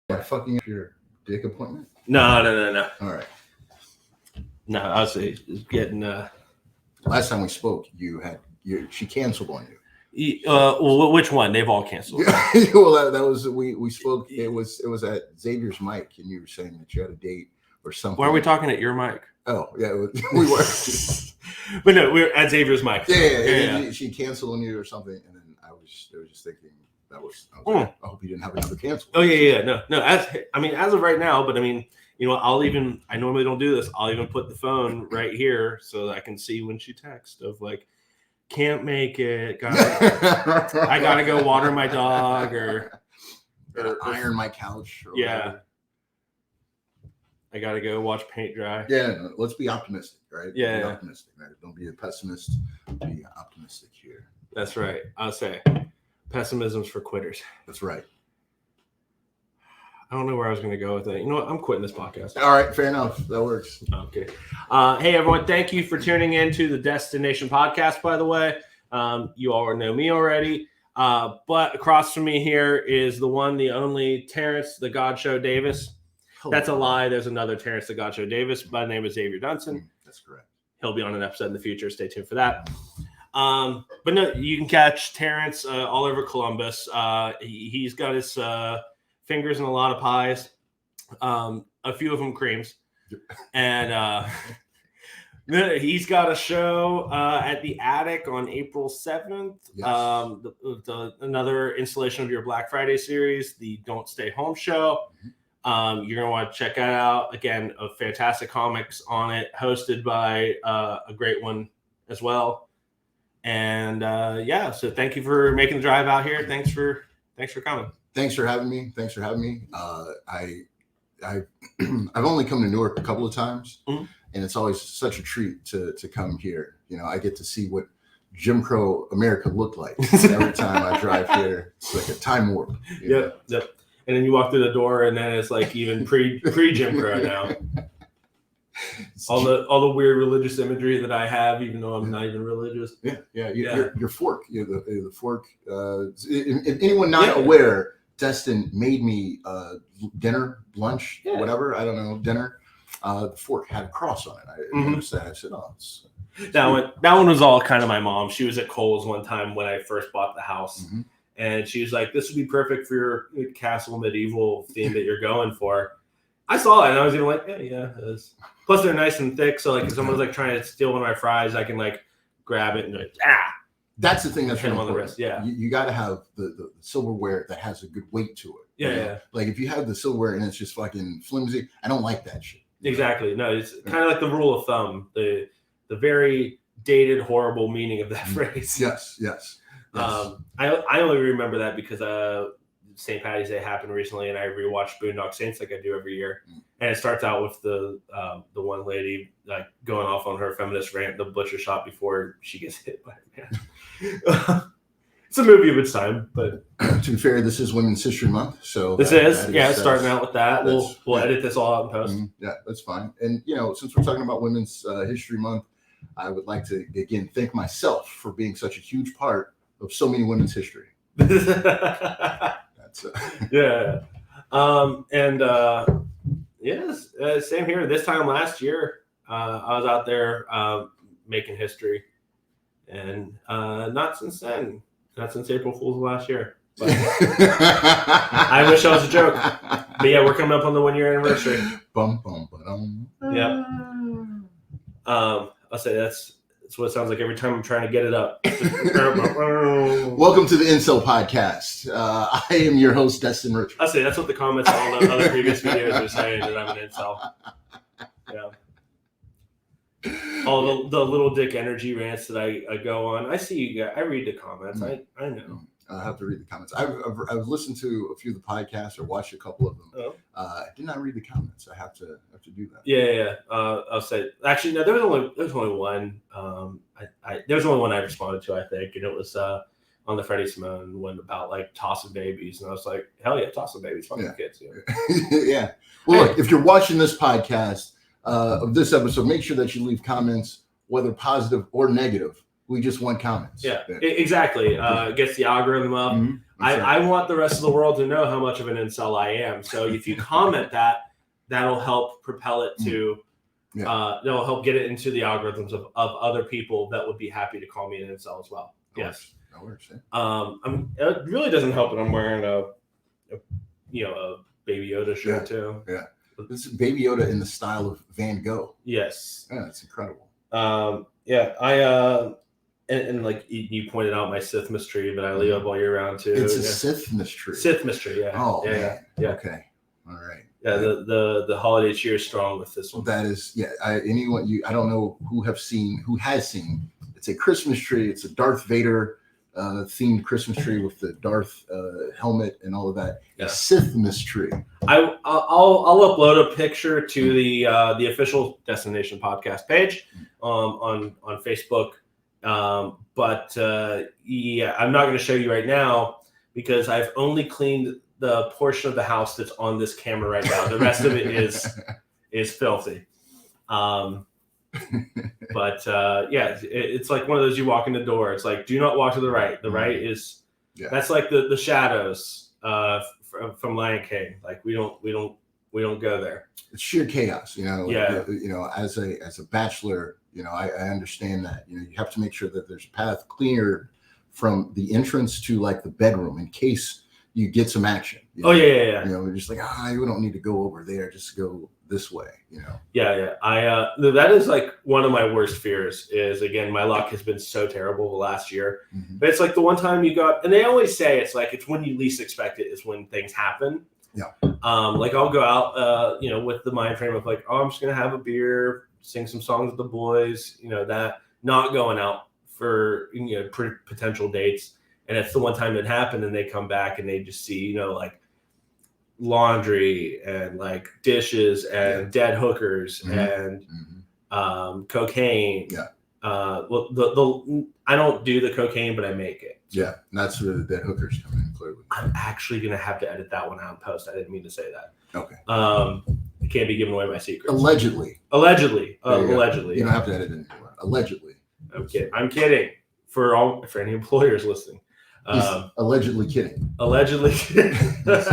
By fucking up your dick appointment? No. All right. No, I was getting. Last time we spoke, she canceled on you. Well, which one? They've all canceled. Well, that was we spoke. It was at Xavier's mic, and you were saying that you had a date or something. Why are we talking at your mic? Oh yeah, we were. But no, we were at Xavier's mic. Yeah. She canceled on you or something, and then I was just thinking like, I hope you didn't have another cancel. Oh yeah. No. As of right now, but I mean, you know, I normally don't do this. I'll even put the phone right here so that I can see when she texts of like, can't make it. I gotta go water my dog or iron my couch. Or whatever. I gotta go watch paint dry. Yeah, let's be optimistic, right? Yeah, be optimistic, right? Don't be a pessimist. Be optimistic here. That's right. I'll say pessimism's for quitters. That's right. I don't know where I was going to go with it. You know what? I'm quitting this podcast. All right, fair enough. That works. Okay. Hey, everyone. Thank you for tuning in to the Destination podcast, by the way. You all know me already. But across from me here is the one, the only Terrance, TheGawdshow Davis. Hello. That's a lie. There's another Terrance, TheGawdshow Davis. My name is Xavier Dunson. That's correct. He'll be on an episode in the future. Stay tuned for that. But no, you can catch Terrance all over Columbus. He's got his fingers in a lot of pies, a few of them creams, and he's got a show at the Attic on April 7th. Yes. Another installation of your Black Friday series, the Don't Stay Home show. You're going to want to check that out. Again, a fantastic comics on it, hosted by a great one as well. And so thank you for making the drive out here. Thanks for coming. Thanks for having me. I've only come to Newark a couple of times, and it's always such a treat to come here. You know, I get to see what Jim Crow America looked like every time I drive here. It's like a time warp. Yep. And then you walk through the door, and then it's like even pre Jim Crow now. All the weird religious imagery that I have, even though I'm not even religious. Your fork. The fork. If anyone not aware, Destin made me dinner, lunch, whatever. I don't know, dinner. The fork had a cross on it. I noticed that. I said, "Oh, it's." That one was all kind of my mom. She was at Kohl's one time when I first bought the house, and she was like, "This would be perfect for your castle medieval theme that you're going for." I saw it and I was even like, yeah, it is. Plus they're nice and thick, so like if someone's like trying to steal one of my fries, I can like grab it and like That's the thing that's really on the wrist. Yeah, you got to have the silverware that has a good weight to it. Yeah. Like if you have the silverware and it's just fucking flimsy, I don't like that shit. Exactly. No, it's kind of like the rule of thumb, the very dated, horrible meaning of that phrase. Yes. I only remember that because St. Paddy's Day happened recently, and I rewatched Boondock Saints like I do every year. And it starts out with the one lady like going off on her feminist rant, the butcher shop, before she gets hit by a man. It's a movie of its time, but to be fair, this is Women's History Month, so it's starting out with that. We'll edit this all out in post. Yeah, that's fine. And since we're talking about Women's History Month, I would like to again thank myself for being such a huge part of so many women's history. Same here. This time last year, I was out there making history, and not since then. Not since April Fool's last year. But I wish I was a joke. But yeah, we're coming up on the 1 year anniversary. Bum bum ba-dum. Yep. I'll say that's what it sounds like every time I'm trying to get it up. Welcome to the Incel Podcast. I am your host, Destin Richards. I'll say that's what the comments on all the other previous videos are saying, that I'm an incel. Yeah. All the little dick energy rants that I go on. I see you guys. I read the comments. I know. I have to read the comments. I've listened to a few of the podcasts or watched a couple of them. Oh. I did not read the comments. I have to do that. Yeah. I'll say actually no. There was only one. There was only one I responded to, I think, and it was on the Freddie Simone one about like tossing babies, and I was like, hell yeah, tossing babies, fucking kids. Yeah. Well, look, if you're watching this podcast of this episode, make sure that you leave comments, whether positive or negative. We just want comments. Yeah, exactly. Gets the algorithm up. I want the rest of the world to know how much of an incel I am. So if you comment that, that'll help propel it to, that'll help get it into the algorithms of other people that would be happy to call me an incel as well. Yes. That works. Yeah. It really doesn't help that I'm wearing a Baby Yoda shirt too. Yeah. This is Baby Yoda in the style of Van Gogh. Yes. Yeah, it's incredible. And like you pointed out my Sith mystery, but I leave up all year round too. It's a Sith mystery. Sith mystery, yeah. Oh, yeah. Okay. All right. Yeah, the holiday cheer is strong with this one. That is, I don't know who has seen. It's a Christmas tree. It's a Darth Vader themed Christmas tree with the Darth helmet and all of that. Yeah. A Sith mystery. I'll upload a picture to the official Destination Podcast page on Facebook. But I'm not going to show you right now because I've only cleaned the portion of the house that's on this camera right now. The rest of it is filthy. It's like one of those you walk in the door. It's like, do not walk to the right. The right is that's like the shadows from Lion King. Like we don't go there. It's sheer chaos, as a bachelor, I understand that, you have to make sure that there's a path clear from the entrance to like the bedroom in case you get some action. We're just like, we don't need to go over there. Just go this way, that is like one of my worst fears is, again, my luck has been so terrible the last year, but it's like the one time and they always say it's like, it's when you least expect it is when things happen. Like I'll go out, with the mind frame of like, I'm just going to have a beer, sing some songs with the boys, that not going out for, potential dates. And it's the one time that happened and they come back and they just see, like laundry and like dishes and dead hookers and cocaine. I don't do the cocaine, but I make it. Yeah, and that's where the dead hookers come in clearly. I'm actually going to have to edit that one out in post. I didn't mean to say that. Okay. I can't be giving away my secrets. Allegedly. You don't have to edit it anymore. Allegedly. I'm kidding. For any employers listening. He's allegedly kidding. Allegedly kidding. He's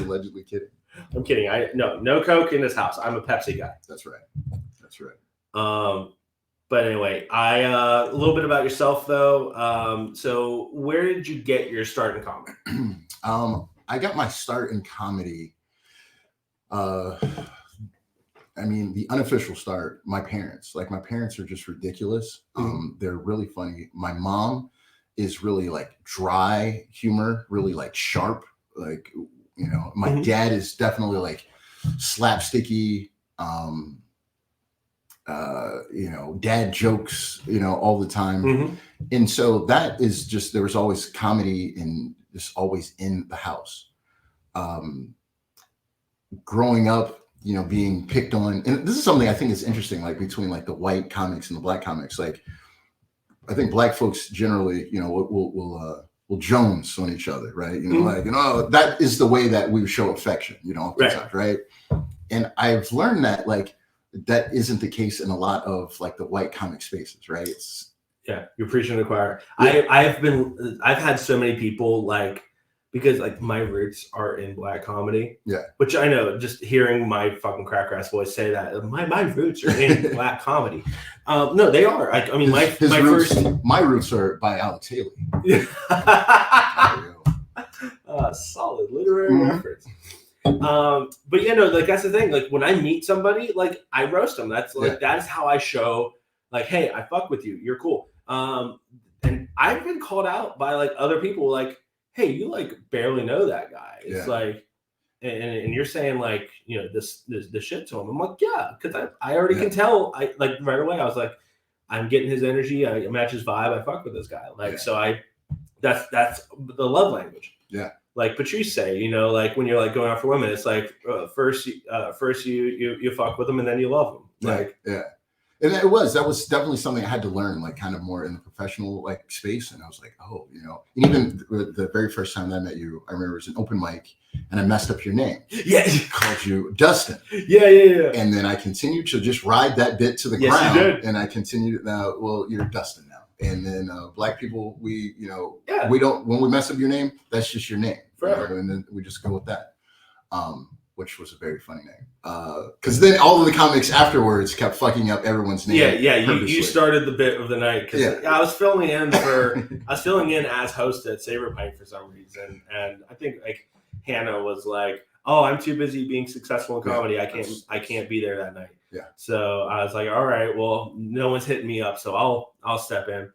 allegedly kidding. I'm kidding. No Coke in this house. I'm a Pepsi guy. That's right. But anyway, a little bit about yourself though. So where did you get your start in comedy? I got my start in comedy. The unofficial start, my parents are just ridiculous. They're really funny. My mom is really like dry humor, really like sharp. Like, my dad is definitely like slapsticky, dad jokes, all the time. And so that is just, there was always comedy and just always in the house. Growing up, being picked on, and this is something I think is interesting, like between like the white comics and the black comics. Like, I think black folks generally, will Jones on each other, right? That is the way that we show affection, oftentimes, right? And I've learned that like that isn't the case in a lot of like the white comic spaces, right? You're preaching to the choir. Yeah. I've had so many people like, because like my roots are in black comedy, which I know, just hearing my fucking crack-ass voice say that my roots are in black comedy. No, they are. My roots are by Alex Haley. Solid literary reference. But like that's the thing. Like when I meet somebody, like I roast them. That's like that is how I show. Like, hey, I fuck with you. You're cool. And I've been called out by like other people. Like, hey, you like barely know that guy. It's like, and you're saying like, this shit to him. I'm like, yeah, because I already can tell. I like right away. I was like, I'm getting his energy. I match his vibe. I fuck with this guy. Like, so that's the love language. Yeah. Like Patrice say, like when you're like going out for women, it's like first you fuck with them and then you love them. Like, And that was definitely something I had to learn, like kind of more in the professional like space. And I was like, oh, and even the very first time that I met you, I remember it was an open mic and I messed up your name. Yeah. I called you Destin. Yeah. And then I continued to just ride that bit to the ground. And I continued, well, you're Destin now. And then black people, we don't, when we mess up your name, that's just your name. Forever. And then we just go with that. Which was a very funny name. Because then all of the comics afterwards kept fucking up everyone's name. Yeah. You started the bit of the night because I was filling in as host at Saber Pint for some reason, and I think like Hannah was like, "Oh, I'm too busy being successful in comedy. I can't be there that night." Yeah. So I was like, "All right, well, no one's hitting me up, so I'll step in."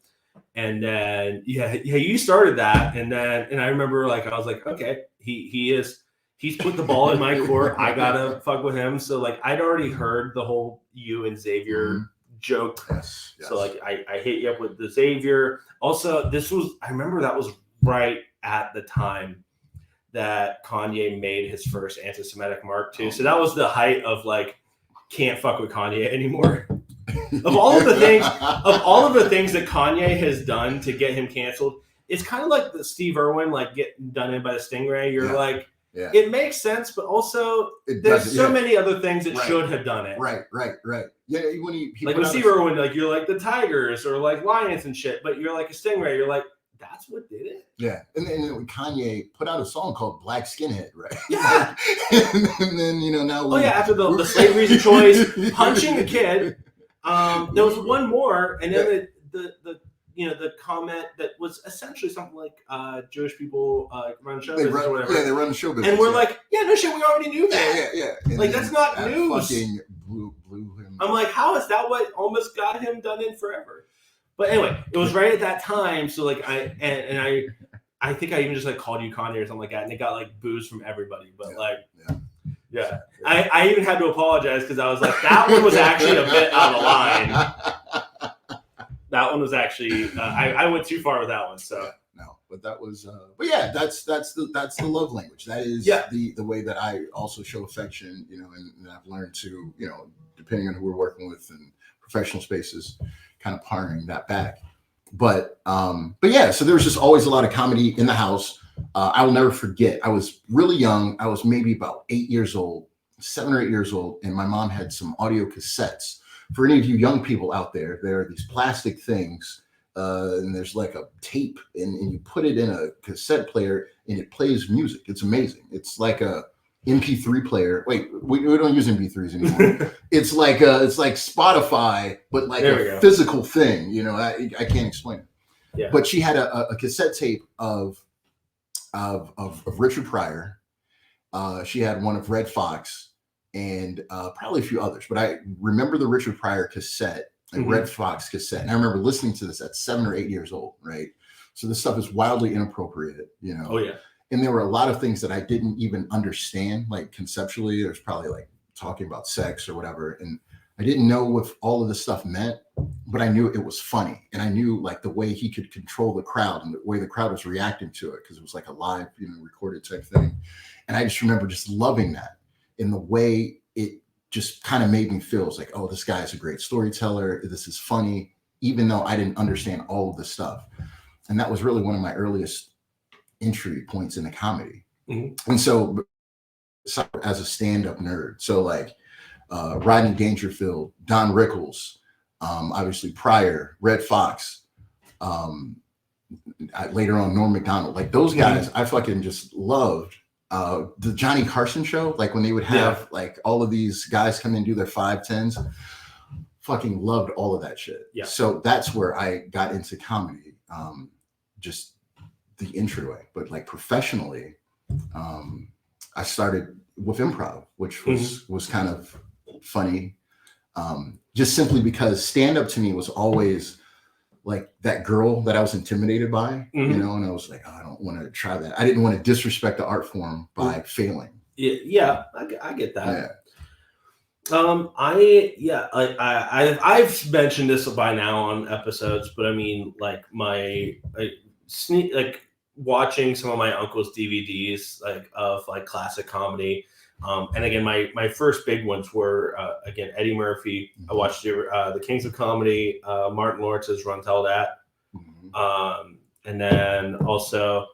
And then you started that, and I remember like I was like, okay, he's put the ball in my court. I gotta fuck with him. So like I'd already heard the whole you and Xavier joke. Yes. So like I hit you up with the Xavier. Also, I remember that was right at the time that Kanye made his first anti-Semitic mark too. So that was the height of like can't fuck with Kanye anymore. Of all of the things that Kanye has done to get him canceled, it's kind of like the Steve Irwin like getting done in by the Stingray. You're like, it makes sense, but also there's so many other things that should have done it. Right. Yeah, when he like with Steve Irwin, like you're like the Tigers or like Lions and shit, but you're like a Stingray. You're like, that's what did it. Yeah, and then Kanye put out a song called Black Skinhead, right? Yeah, and then now. After the slavery's a choice, punching the kid. There was one more, and then the comment that was essentially something like Jewish people run show business or whatever. Yeah, they run the show business. And we're like, no shit, we already knew that. Yeah. And like that's not news. Fucking blew him. I'm like, how is that what almost got him done in forever? But anyway, it was right at that time. So like I think I even just like called you Kanye or something like that, and it got like boos from everybody. But yeah. I even had to apologize because I was like, that one was actually a bit out of line. That one was actually I went too far with that one. So no, but that was but yeah, that's the love language. That is the way that I also show affection, and I've learned to, depending on who we're working with in professional spaces, kind of partnering that back. But yeah, so there was just always a lot of comedy in the house. I will never forget. I was really young. I was maybe about 7 or 8 years old, and my mom had some audio cassettes. For any of you young people out there, there are these plastic things, and there's like a tape, and you put it in a cassette player, and it plays music. It's amazing. It's like a MP3 player. Wait, we don't use MP3s anymore. It's like Spotify, but like a physical thing. I can't explain it. Yeah. But she had a cassette tape of Richard Pryor. She had one of Red Fox and probably a few others. But I remember the Richard Pryor cassette and Red Fox cassette. And I remember listening to this at 7 or 8 years old, right? So this stuff is wildly inappropriate, Oh, yeah. And there were a lot of things that I didn't even understand, like conceptually. There's probably like talking about sex or whatever. And I didn't know what all of this stuff meant, but I knew it was funny. And I knew like the way he could control the crowd and the way the crowd was reacting to it, because it was like a live, recorded type thing. And I just remember just loving that in the way it just kind of made me feel. It's like, oh, this guy is a great storyteller. This is funny, even though I didn't understand all of the stuff. And that was really one of my earliest entry points into comedy. And so as a stand-up nerd, so like Rodney Dangerfield, Don Rickles, obviously Pryor, Red Fox, later on Norm Macdonald, like those guys I fucking just loved. The Johnny Carson show, like when they would have like all of these guys come in and do their 5-10s, fucking loved all of that shit. Yeah. So that's where I got into comedy, just the entryway. But like professionally, I started with improv, which was kind of funny, just simply because stand-up to me was always like that girl that I was intimidated by, and I was like, oh, I don't want to try that. I didn't want to disrespect the art form by failing. Yeah, I get that. I've mentioned this by now on episodes, but I mean, like watching some of my uncle's DVDs, like of like classic comedy. And again, my first big ones were again Eddie Murphy. I watched the Kings of Comedy, Martin Lawrence's Run Tell That, and then also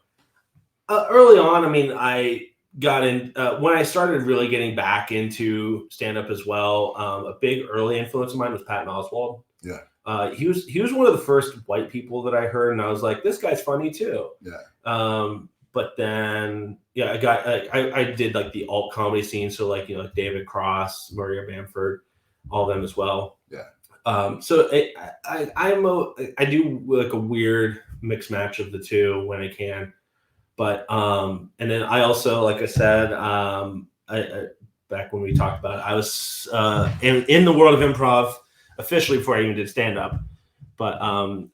early on. I mean, I got in when I started really getting back into stand up as well. A big early influence of mine was Patton Oswalt. Yeah. He was one of the first white people that I heard, and I was like, this guy's funny too. Yeah. But then, yeah, I did like the alt comedy scene, so like like David Cross, Maria Bamford, all them as well. Yeah. So I do like a weird mixed match of the two when I can, but and then I also, like I said, I back when we talked about it, I was in the world of improv officially before I even did stand up. But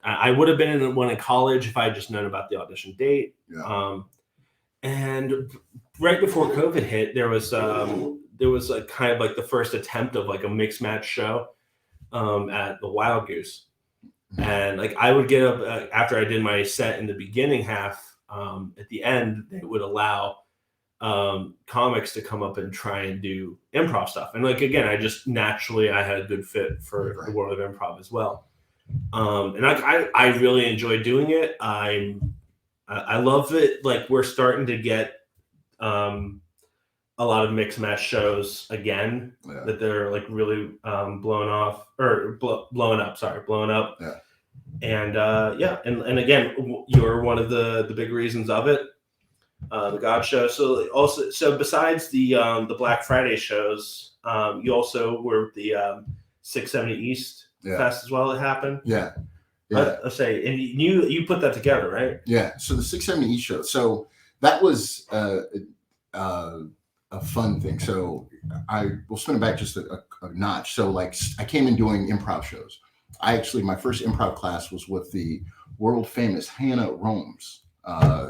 I would have been in one in college if I had just known about the audition date. Yeah. And right before COVID hit, there was a kind of like the first attempt of like a mixed match show at the Wild Goose. And like I would get up after I did my set in the beginning half. At the end, they would allow comics to come up and try and do improv stuff. And like again, I had a good fit for the world of improv as well. And I really enjoy doing it. I love it. Like we're starting to get a lot of mixed match shows again that they're like really blowing up. Yeah. And and again, you're one of the big reasons of it. The TheGawdshow. So besides the Black Friday shows, you also were the 670 East Fest as well. It happened. Yeah. Let's say, and you put that together, right? Yeah. So the 670 East show. So that was a fun thing. So I will spin it back just a notch. So like I came in doing improv shows. My first improv class was with the world famous Hannah Romes,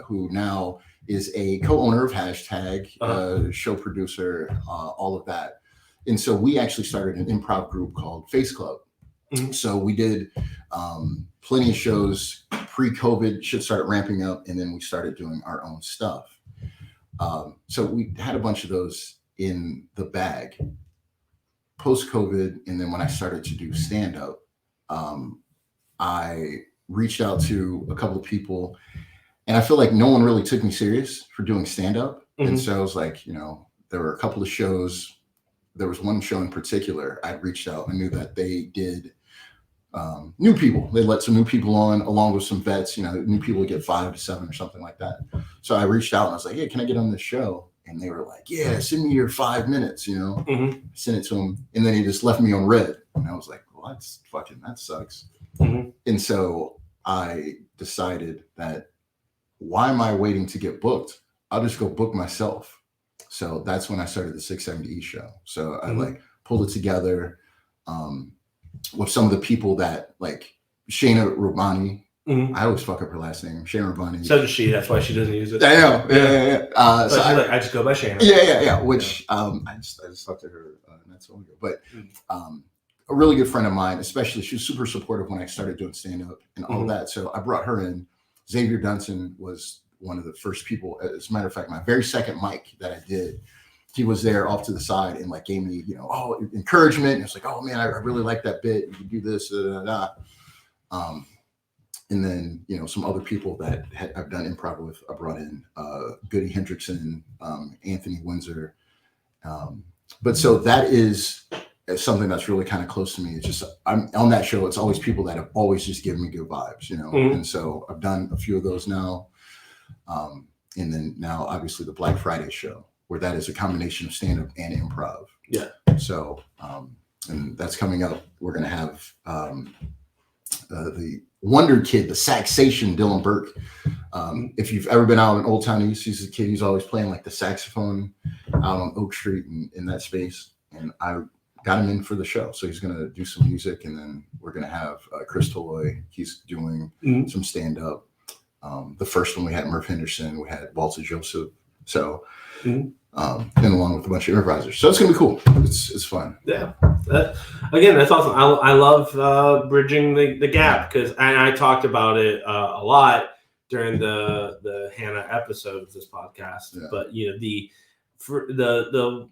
who now is a co-owner of Hashtag, show producer, all of that. And so we actually started an improv group called Face Club. Mm-hmm. So we did plenty of shows pre-COVID, shit started ramping up, and then we started doing our own stuff. So we had a bunch of those in the bag post-COVID. And then when I started to do stand-up, I reached out to a couple of people, and I feel like no one really took me serious for doing stand-up. Mm-hmm. And so I was like, there were a couple of shows. There was one show in particular I reached out. I knew that they did new people. They let some new people on along with some vets. New people get 5 to 7 or something like that. So I reached out and I was like, hey, can I get on this show? And they were like, yeah, send me your 5 minutes, Mm-hmm. Send it to them. And then he just left me on red. And I was like, well, that sucks. Mm-hmm. And so I decided that why am I waiting to get booked? I'll just go book myself. So that's when I started the 670 show. So I pulled it together with some of the people that like Shayna Robani. Mm-hmm. I always fuck up her last name. Shayna Robani. So does she. That's why she doesn't use it. I know. Yeah. So I just go by Shayna. Yeah. Which I just talked to her not so long ago. But a really good friend of mine, especially, she was super supportive when I started doing stand-up and all that. So I brought her in. Xavier Dunson was one of the first people. As a matter of fact, my very second mic that I did, he was there off to the side and like gave me, encouragement. And it's like, oh man, I really like that bit. You can do this. And then, some other people that I've done improv with, I brought in Goody Hendrickson, Anthony Windsor. But so that is something that's really kind of close to me. It's just, I'm on that show. It's always people that have always just given me good vibes, Mm-hmm. And so I've done a few of those now. And then now obviously the Black Friday show, where that is a combination of stand-up and improv. Yeah. So, and that's coming up. We're going to have the Wonder Kid, the Saxation, Dylan Burke. If you've ever been out in Old Town East, he's a kid who's always playing like the saxophone out on Oak Street and in that space. And I got him in for the show. So he's going to do some music. And then we're going to have Chris Tolloy. He's doing some stand-up. The first one we had Murph Henderson. We had Walter Joseph. So, and along with a bunch of improvisers. So it's going to be cool. It's fun. Yeah. Again, that's awesome. I love bridging the gap because I talked about it a lot during the Hannah episode of this podcast. Yeah. But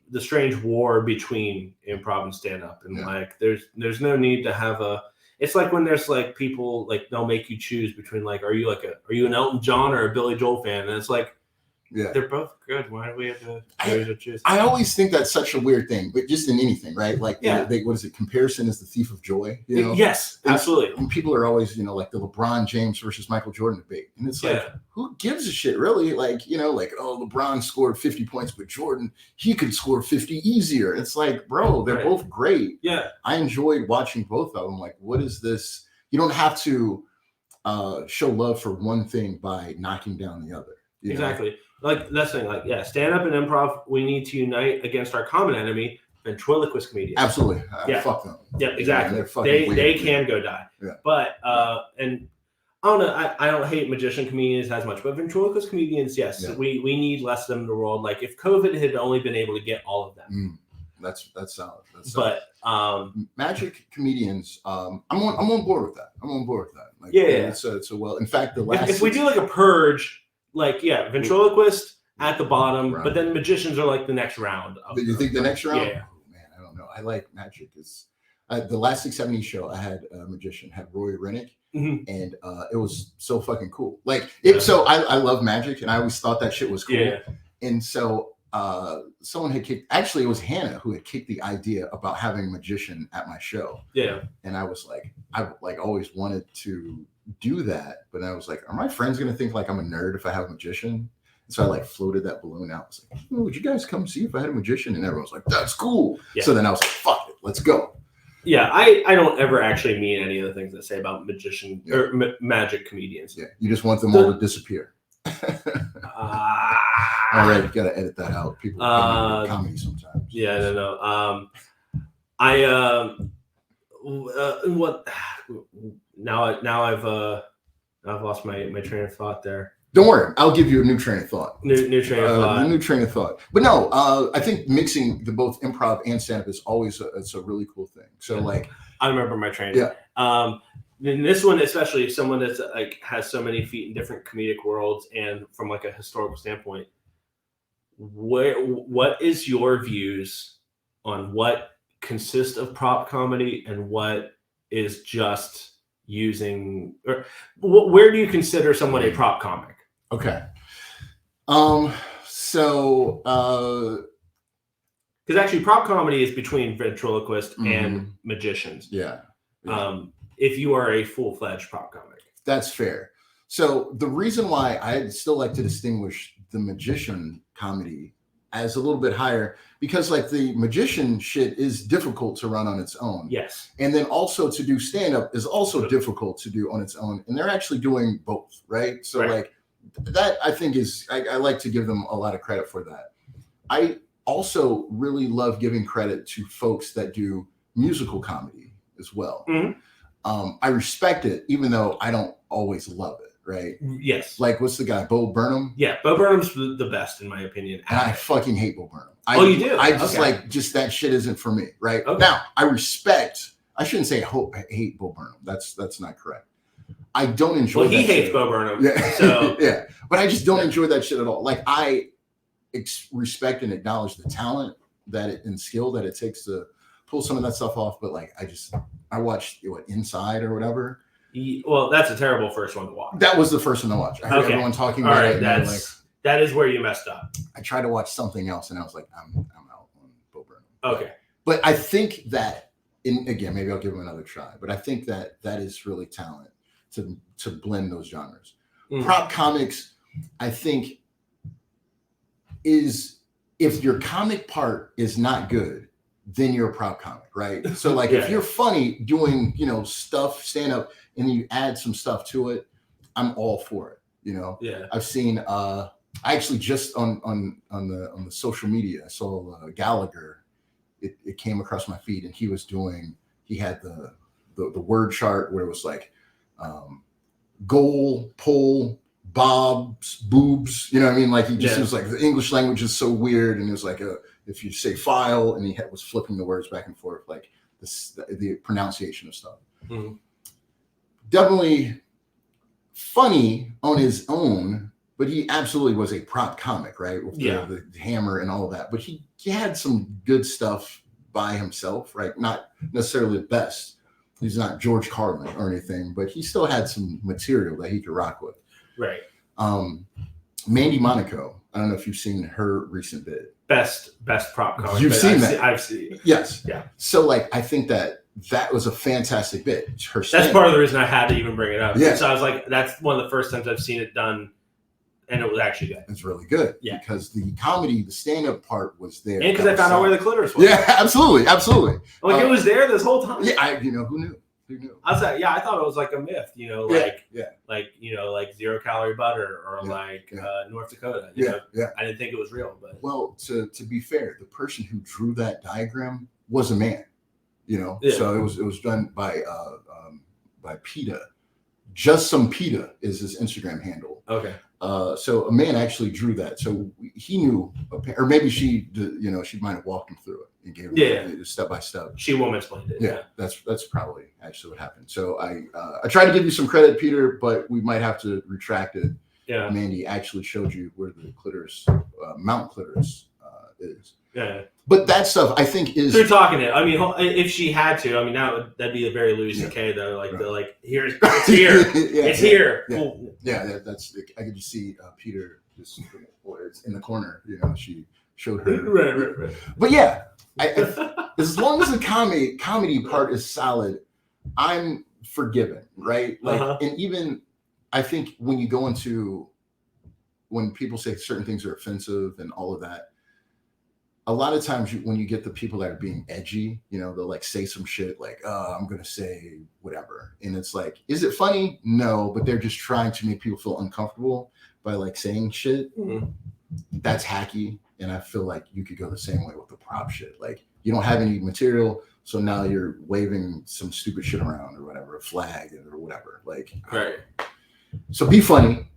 the strange war between improv and stand up, and like there's no need to have a. It's like when there's like people like they'll make you choose between like are you an Elton John or a Billy Joel fan, and it's like Yeah. They're both good. Why do we have to choose? I always think that's such a weird thing, but just in anything, right? Like, what is it? Comparison is the thief of joy. You know? Yes, absolutely. And people are always, like the LeBron James versus Michael Jordan debate, and it's like, who gives a shit, really? Like, oh, LeBron scored 50 points, but Jordan, he could score 50 easier. It's like, bro, they're both great. Yeah, I enjoyed watching both of them. Like, what is this? You don't have to show love for one thing by knocking down the other. Exactly. Like that's the thing. Like, stand up and improv. We need to unite against our common enemy, ventriloquist comedians. Absolutely. Fuck them. Yeah, exactly. They can go die. Yeah. But and I don't know. I don't hate magician comedians as much, but ventriloquist comedians, yes, we need less of them in the world. Like if COVID had only been able to get all of them. That's solid. But magic comedians, I'm on board with that. Like, it's a well. In fact, the last if we do like a purge. Like, ventriloquist at the bottom, but then magicians are like the next round. You think the next round? Yeah. Oh, man, I don't know. I like magic. The last 670 show, I had a magician, had Roy Rennick, and it was so fucking cool. Like, so I love magic, and I always thought that shit was cool. Yeah. And so someone had actually it was Hannah who had kicked the idea about having a magician at my show. Yeah. And I was like, I've like always wanted to do that, but I was like, are my friends gonna think like I'm a nerd if I have a magician? And so I like floated that balloon out. I was like, would you guys come see if I had a magician? And everyone was like, that's cool. Yeah. So then I was like, fuck it, let's go. Yeah, I don't ever actually mean any of the things that say about magician or magic comedians. Yeah, you just want them all to disappear. All right, gotta edit that out. People comedy sometimes. Yeah, no. What? Now I've lost my train of thought there. Don't worry, I'll give you a new train of thought. New train of thought. New train of thought. But no, I think mixing the both improv and stand-up is always it's a really cool thing. So like, I remember my training. Yeah. In this one, especially someone that's like has so many feet in different comedic worlds, and from like a historical standpoint, what is your views on what consists of prop comedy and what is just using, or where do you consider someone a prop comic? Okay. So because actually prop comedy is between ventriloquist and magicians. Yeah. If you are a full-fledged prop comic. That's fair. So the reason why I still like to distinguish the magician comedy as a little bit higher, because like the magician shit is difficult to run on its own. Yes. And then also to do stand-up is also difficult to do on its own. And they're actually doing both, right? So like that I think is, I like to give them a lot of credit for that. I also really love giving credit to folks that do musical comedy as well. Mm-hmm. I respect it, even though I don't always love it, right? Yes. Like, what's the guy, Bo Burnham? Yeah, Bo Burnham's the best, in my opinion. And I fucking hate Bo Burnham. You do? I just just that shit isn't for me, right? Okay. Now, I shouldn't say I hate Bo Burnham. That's not correct. I don't enjoy that shit. He hates Bo Burnham. Yeah. So. Yeah. But I just don't enjoy that shit at all. Like, I respect and acknowledge the talent and skill that it takes to pull some of that stuff off, but like I watched Inside or whatever. Well, that's a terrible first one to watch. That was the first one to watch. I heard everyone talking about it. That is where you messed up. I tried to watch something else, and I was like, I'm out on Bo Burnham. Okay, but I think that again, maybe I'll give him another try. But I think that is really talent to blend those genres. Prop comics, I think, is if your comic part is not good, then you're a prop comic, right? So like if you're funny doing, stuff, stand up, and you add some stuff to it, I'm all for it. Yeah. I've seen I actually just on the social media, I saw Gallagher. It came across my feed, and he had the word chart where it was like goal, pull, bobs, boobs, you know what I mean? Like it was like the English language is so weird, and it was like if you say file, and he was flipping the words back and forth, like the pronunciation of stuff. Mm-hmm. Definitely funny on his own, but he absolutely was a prop comic, right? With the hammer and all of that. But he had some good stuff by himself, right? Not necessarily the best. He's not George Carlin or anything, but he still had some material that he could rock with. Right. Mandy Monaco I don't know if you've seen her recent bit. Best prop comic. You've seen that? I've seen. Yes. Yeah. So like, I think that was a fantastic bit. That's part of the reason I had to even bring it up. Yeah. So I was like, that's one of the first times I've seen it done, and it was actually good. It's really good. Yeah. Because the comedy, the stand-up part was there. And because I found out where the clitoris was. Yeah, absolutely. Like it was there this whole time. Yeah, who knew? Who knew? I was like, I thought it was like a myth, like like 0 calorie butter or North Dakota. You know? I didn't think it was real, but well, to be fair, the person who drew that diagram was a man. So it was done by PETA. Just some PETA is his Instagram handle. Okay. So a man actually drew that, so he knew, or maybe she might have walked him through it and gave him step by step. She woman explained it. Yeah, that's probably actually what happened. So I tried to give you some credit, Peter, but we might have to retract it. Yeah, Mandy actually showed you where the clitoris, mount clitoris, is. Yeah. But that stuff, I think, is through talking it. I mean, if she had to, I mean, that'd be a very Louis C.K. though. Like it's here, it's here. Yeah, cool. That's. I could just see Peter just in the corner. She showed her. Right. But yeah, as long as the comedy part is solid, I'm forgiven, right? Like, and even I think when you go into when people say certain things are offensive and all of that. A lot of times when you get the people that are being edgy, they'll like say some shit like, I'm going to say whatever. And it's like, is it funny? No, but they're just trying to make people feel uncomfortable by like saying shit. Mm-hmm. That's hacky. And I feel like you could go the same way with the prop shit. Like you don't have any material. So now you're waving some stupid shit around or whatever, a flag or whatever. Like, right. So be funny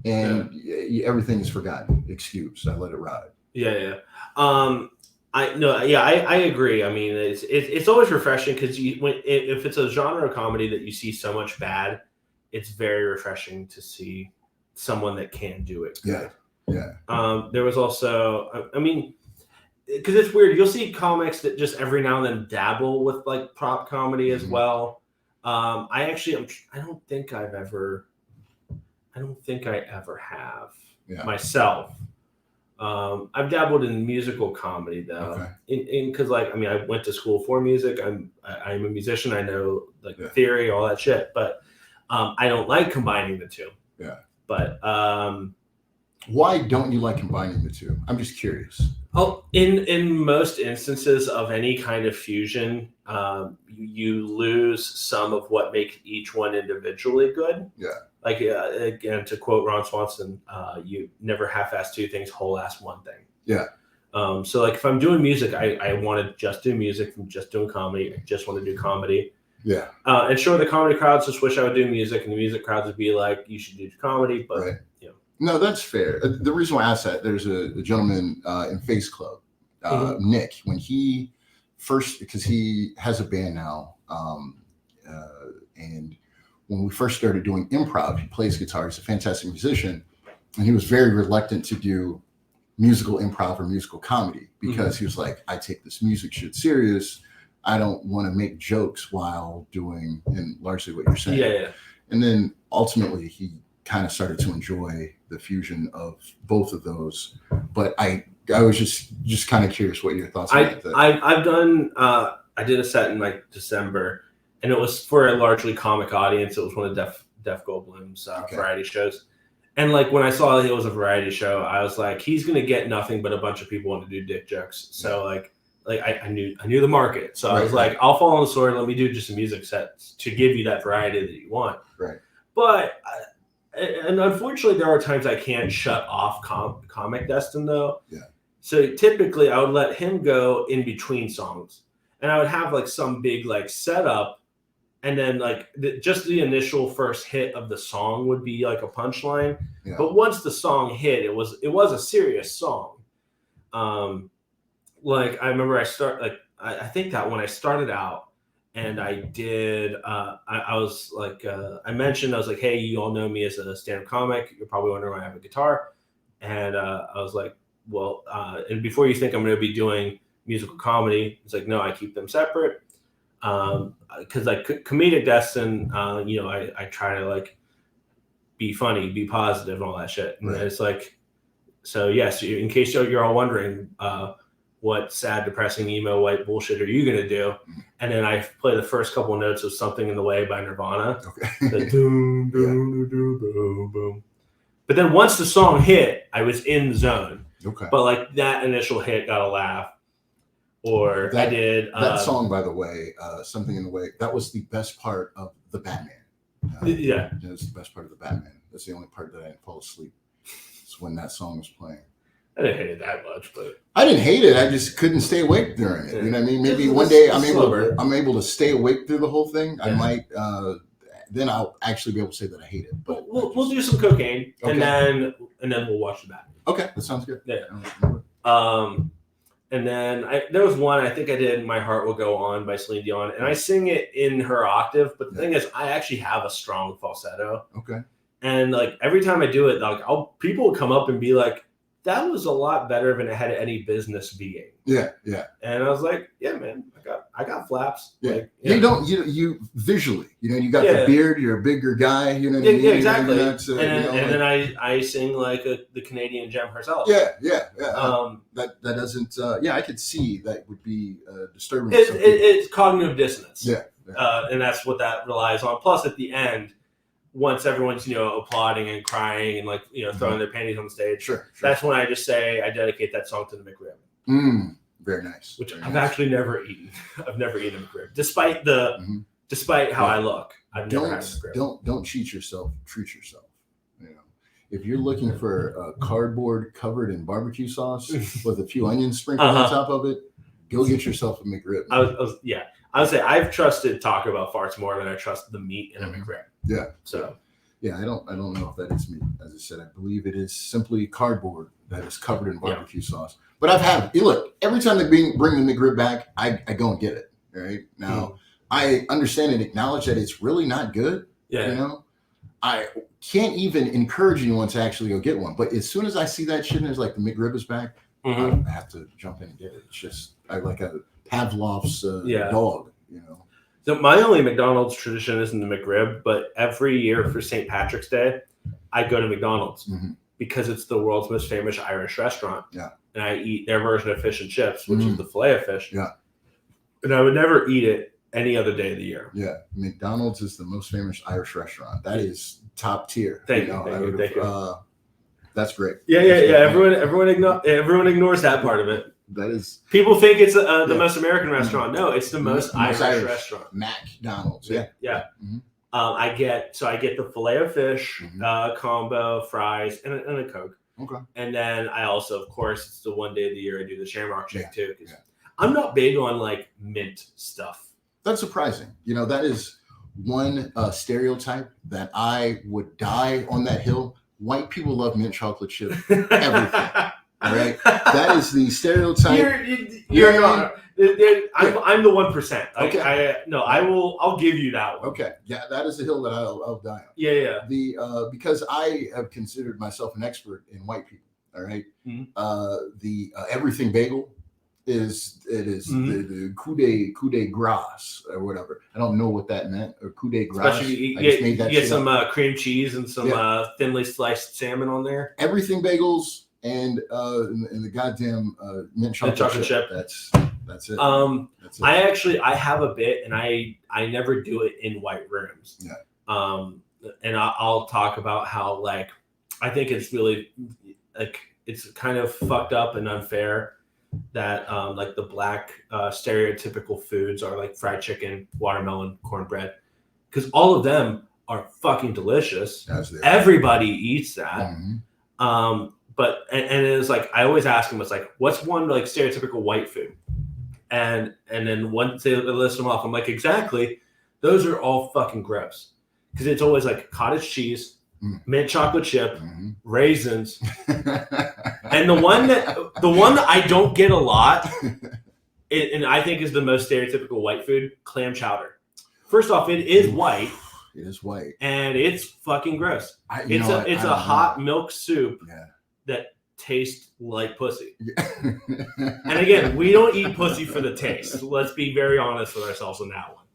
and everything is forgotten. Excuse, I let it ride. Yeah. I agree. I mean, it's always refreshing because if it's a genre of comedy that you see so much bad, it's very refreshing to see someone that can do it. Yeah. There was also, I mean, because it's weird. You'll see comics that just every now and then dabble with like prop comedy as well. I don't think I ever have myself. I've dabbled in musical comedy though, because like I went to school for music. I'm a musician. I know like the theory, all that shit, but I don't like combining the two. Yeah. But why don't you like combining the two? I'm just curious. Oh, in most instances of any kind of fusion, you lose some of what makes each one individually good. Yeah. Like, again, to quote Ron Swanson, you never half-ass two things, whole-ass one thing. Yeah. So, like, if I'm doing music, I want to just do music. If I'm just doing comedy, I just want to do comedy. Yeah. And sure, the comedy crowds just wish I would do music, and the music crowds would be like, you should do comedy, but, No, that's fair. The reason why I asked that, there's a gentleman in Face Club, Nick, when he first, because he has a band now, and when we first started doing improv, he plays guitar. He's a fantastic musician. And he was very reluctant to do musical improv or musical comedy because he was like, I take this music shit serious. I don't want to make jokes while doing, and largely what you're saying. Yeah. And then ultimately he kind of started to enjoy the fusion of both of those. But I was just kind of curious what your thoughts are. I've done, I did a set in like December. And it was for a largely comic audience. It was one of Def Goldblum's variety shows. And like when I saw it was a variety show, I was like, he's gonna get nothing but a bunch of people want to do dick jokes. So like I knew the market. So I was like, I'll fall on the sword. Let me do just a music set to give you that variety that you want. Right. But and unfortunately, there are times I can't shut off comic Destin though. Yeah. So typically, I would let him go in between songs, and I would have like some big like setup. And then like just the initial first hit of the song would be like a punchline. Yeah. But once the song hit, it was a serious song. Like I remember I think that when I started out and I did, I was like, I mentioned, I was like, hey, you all know me as a stand-up comic. You're probably wondering why I have a guitar. And I was like, well, and before you think I'm going to be doing musical comedy, it's like, no, I keep them separate. Because like comedic Destin, I try to like be funny, be positive, and all that shit. And it's like So yes, in case you're all wondering, what sad, depressing, emo, white bullshit are you gonna do? And then I play the first couple of notes of "Something in the Way" by Nirvana. Okay. The doom, doom, doom, boom, boom. But then once the song hit, I was in the zone. Okay. But like that initial hit got a laugh. Or I did that song, by the way, "Something in the Way." That was the best part of the Batman. Yeah, it was the best part of the Batman. That's the only part that I didn't fall asleep. It's when that song was playing. I didn't hate it that much, but I didn't hate it. I just couldn't stay awake during it. You know what I mean? Maybe one day I'm able to stay awake through the whole thing. Yeah. I might. Then I'll actually be able to say that I hate it. But we'll do some cocaine, and then we'll watch the Batman. Okay, that sounds good. Yeah. And then there was one I think I did, "My Heart Will Go On" by Celine Dion, and I sing it in her octave. But the thing is, I actually have a strong falsetto. Okay. And like every time I do it, like people will come up and be like, "That was a lot better than it had any business being." Yeah, yeah. And I was like, "Yeah, man, I got flaps." Yeah. Like, you visually, you got the beard. You're a bigger guy. You know what I mean? Yeah, exactly. And then I sing like the Canadian gem herself. Yeah. That doesn't. I could see that would be disturbing. It's cognitive dissonance. Yeah. And that's what that relies on. Plus, at the end, once everyone's applauding and crying and like throwing their panties on the stage, sure. That's when I just say I dedicate that song to the McRib. Very nice. Which I've actually never eaten. I've never eaten a McRib, despite how I look. I've never had a McRib. Don't cheat yourself. Treat yourself. If you're looking for a cardboard covered in barbecue sauce with a few onions sprinkled on top of it, go get yourself a McRib. I would say I've trusted Taco Bell farts more than I trust the meat in a McRib. Yeah. So. Yeah, I don't know if that is meat. As I said, I believe it is simply cardboard that is covered in barbecue sauce. But I've had look, every time they bring the McRib back, I go and get it. Right now, I understand and acknowledge that it's really not good. Yeah. I can't even encourage anyone to actually go get one. But as soon as I see that shit and there's like the McRib is back, I have to jump in and get it. It's just like a Pavlov's dog. So my only McDonald's tradition isn't the McRib, but every year for St. Patrick's Day, I go to McDonald's because it's the world's most famous Irish restaurant. Yeah. And I eat their version of fish and chips, which is the filet of fish. Yeah. And I would never eat it any other day of the year. Yeah. McDonald's is the most famous Irish restaurant. That is top tier. Thank you. That's great. Yeah. Everyone ignores that part of it. That is. People think it's the most American restaurant. No, it's the most Irish restaurant. McDonald's. Yeah. I get the filet of fish combo, fries, and a Coke. Okay. And then I also, of course, it's the one day of the year I do the Shamrock Shake too. Because I'm not big on like mint stuff. That's surprising. That is one stereotype that I would die on that hill. White people love mint chocolate chip. Everything. All right, that is the stereotype. You're not. I'm the 1%. Okay. I'll give you that one. Okay. Yeah, that is the hill that I'll die on. Yeah. Because I have considered myself an expert in white people. All right. The everything bagel is the coup de grace or whatever. I don't know what that meant, or coup de grace. Especially you get some cream cheese and some thinly sliced salmon on there. Everything bagels. And the goddamn mint chocolate chip. That's it. That's it. I have a bit, and I never do it in white rooms. Yeah. And I'll talk about how like I think it's really like it's kind of fucked up and unfair that like the black stereotypical foods are like fried chicken, watermelon, cornbread, because all of them are fucking delicious. Everybody eats that. But and it was like I always ask them, it's like, what's one like stereotypical white food? And then once they list them off, I'm like, exactly. Those are all fucking gross. Because it's always like cottage cheese, mint chocolate chip, raisins, and the one that I don't get a lot, and I think is the most stereotypical white food, clam chowder. First off, it is white. It is white, and it's fucking gross. It's a hot milk soup. Yeah. That tastes like pussy. And again, we don't eat pussy for the taste. Let's be very honest with ourselves on that one.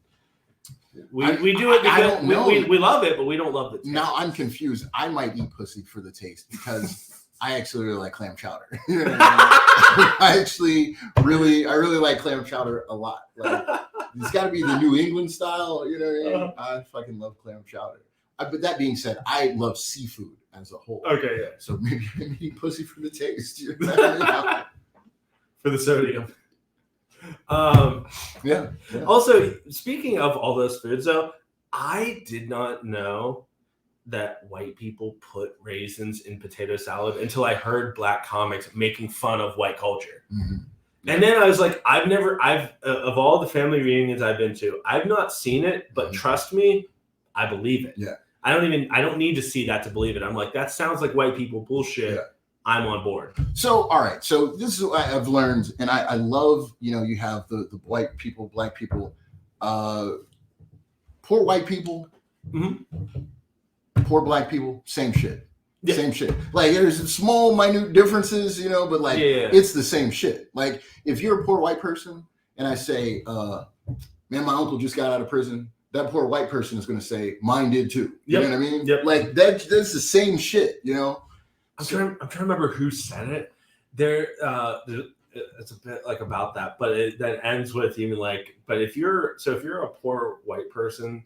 We do it because we love it, but we don't love the taste. Now I'm confused. I might eat pussy for the taste because I actually really like clam chowder. You know what I mean? I really like clam chowder a lot. Like, it's got to be the New England style. You know what I mean? I fucking love clam chowder. But that being said, I love seafood as a whole. Okay, yeah. So maybe I'm eating pussy for the taste. For the sodium. Yeah. Also, speaking of all those foods, though, I did not know that white people put raisins in potato salad until I heard black comics making fun of white culture. Mm-hmm. Yeah. And then I was like, I've of all the family reunions I've been to, I've not seen it, but trust me, I believe it. Yeah. I don't need to see that to believe it. I'm like, that sounds like white people bullshit. Yeah. I'm on board. So, all right. So this is what I've learned, and I love, you have the white people, black people, poor white people, poor black people, same shit. Yeah. Same shit. Like, there's small, minute differences, but like, it's the same shit. Like, if you're a poor white person and I say, man, my uncle just got out of prison, that poor white person is going to say, mine did too. You know what I mean? Yep. Like, that's the same shit, I'm trying to remember who said it. It's a bit like about that, but that ends with even like, but if you're a poor white person,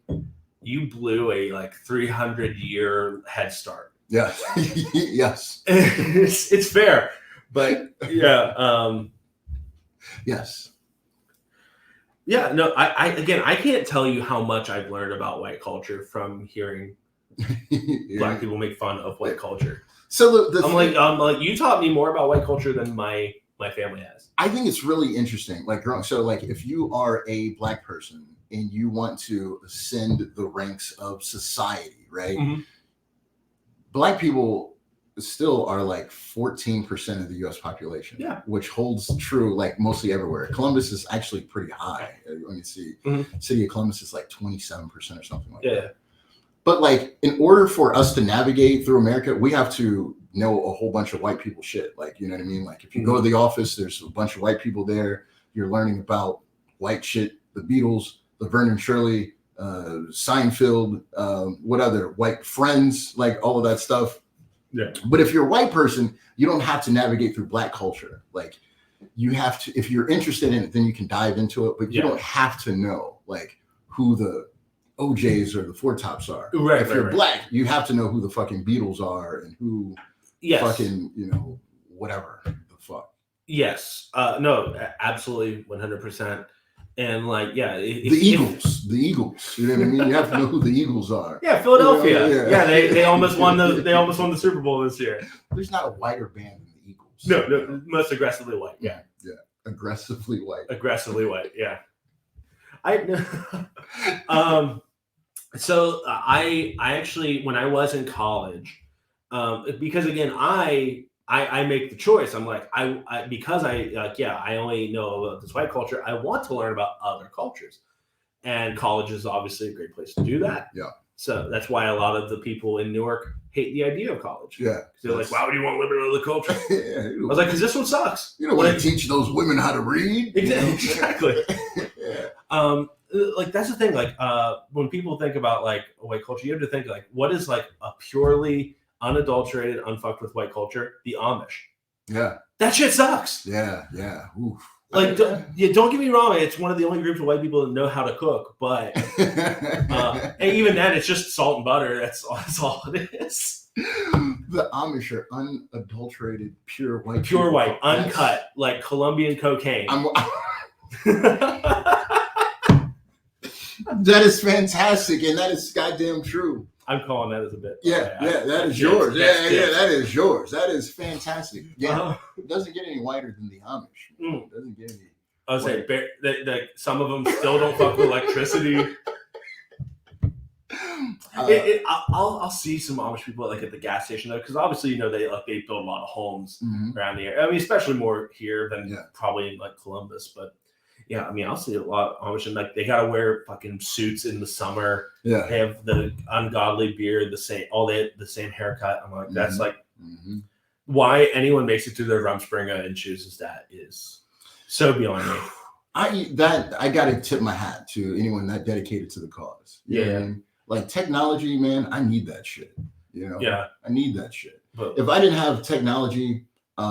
you blew a like 300-year head start. Yeah. Yes. It's fair, but yeah. Yes. Yeah. No. I can't tell you how much I've learned about white culture from hearing black people make fun of white culture. So I'm like, you taught me more about white culture than my family has. I think it's really interesting. Like, so like, if you are a black person and you want to ascend the ranks of society, right? Mm-hmm. Black people still are like 14% of the U.S. population, which holds true like mostly everywhere. Columbus is actually pretty high. Let me see. Mm-hmm. City of Columbus is like 27% or something like that. But like, in order for us to navigate through America, we have to know a whole bunch of white people shit. Like, you know what I mean? Like, if you go to the office, there's a bunch of white people there. You're learning about white shit, the Beatles, the Vernon Shirley, Seinfeld, what other white friends, like all of that stuff. Yeah. But if you're a white person, you don't have to navigate through black culture. Like, you have to, if you're interested in it, then you can dive into it, but you don't have to know like who the OJs or the Four Tops are. Right. If you're black, you have to know who the fucking Beatles are and who fucking, whatever the fuck. Yes. No, absolutely 100%. And like, the Eagles. You know what I mean? You have to know who the Eagles are. Yeah, Philadelphia. Yeah, they almost won the Super Bowl this year. There's not a whiter band than the Eagles. No, most aggressively white. Yeah. Yeah. Aggressively white. Yeah. So I actually, when I was in college, because again, I make the choice. I'm like, because I only know about this white culture. I want to learn about other cultures, and college is obviously a great place to do that. Yeah. So that's why a lot of the people in Newark hate the idea of college. Yeah. They're like, why would you want to live in another culture? I was like, because this one sucks. You don't want to teach those women how to read. Exactly. Like, that's the thing. Like, when people think about like a white culture, you have to think like, what is like a purely unadulterated, unfucked with white culture? The Amish. Yeah. That shit sucks. Yeah. Oof. Like, don't get me wrong. It's one of the only groups of white people that know how to cook, but and even then, it's just salt and butter. That's all it is. The Amish are unadulterated, pure white. Pure people. White, uncut, like Colombian cocaine. That is fantastic, and that is goddamn true. I'm calling that as a bit. Yeah, that is yours. That is yours. That is fantastic. Yeah, it doesn't get any whiter than the Amish. It doesn't get any. I was saying, some of them still don't fuck with electricity. I'll see some Amish people like at the gas station though, because obviously they build a lot of homes around the area. I mean, especially more here than probably in like Columbus, but. Yeah, I mean, I'll see a lot of Amish, and like they gotta wear fucking suits in the summer. Yeah, they have the ungodly beard, the same haircut. I'm like, that's like why anyone makes it through their Rumspringa and chooses that is so beyond me. I gotta tip my hat to anyone that dedicated to the cause. You know what I mean? Like technology, man, I need that shit. I need that shit. if I didn't have technology, the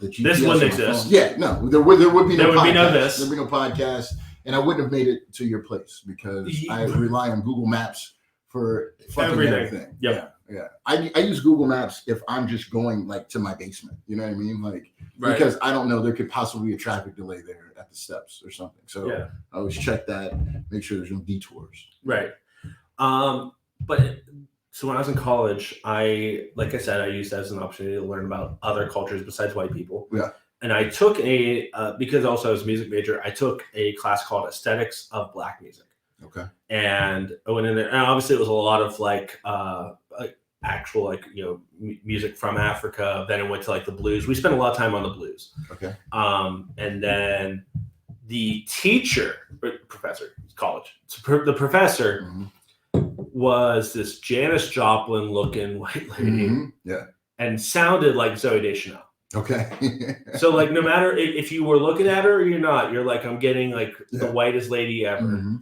GPS. This wouldn't exist. Yeah, no, there would be no podcast. There would be no podcast, and I wouldn't have made it to your place because I rely on Google Maps for fucking everything. Yep. Yeah. I use Google Maps if I'm just going like to my basement. You know what I mean? Like because I don't know, there could possibly be a traffic delay there at the steps or something. So I always check that, make sure there's no detours. Right. But so when I was in college, like I said, I used that as an opportunity to learn about other cultures besides white people. Yeah. And I took because also I was a music major, I took a class called Aesthetics of Black Music. Okay. And I went in there, and obviously it was a lot of actual music from Africa. Then it went to like the blues. We spent a lot of time on the blues. Okay. And then the professor, the professor was this Janis Joplin looking white lady. Yeah. And sounded like Zooey Deschanel. Okay. So like no matter if you were looking at her or you're not, you're like, I'm getting like the whitest lady ever.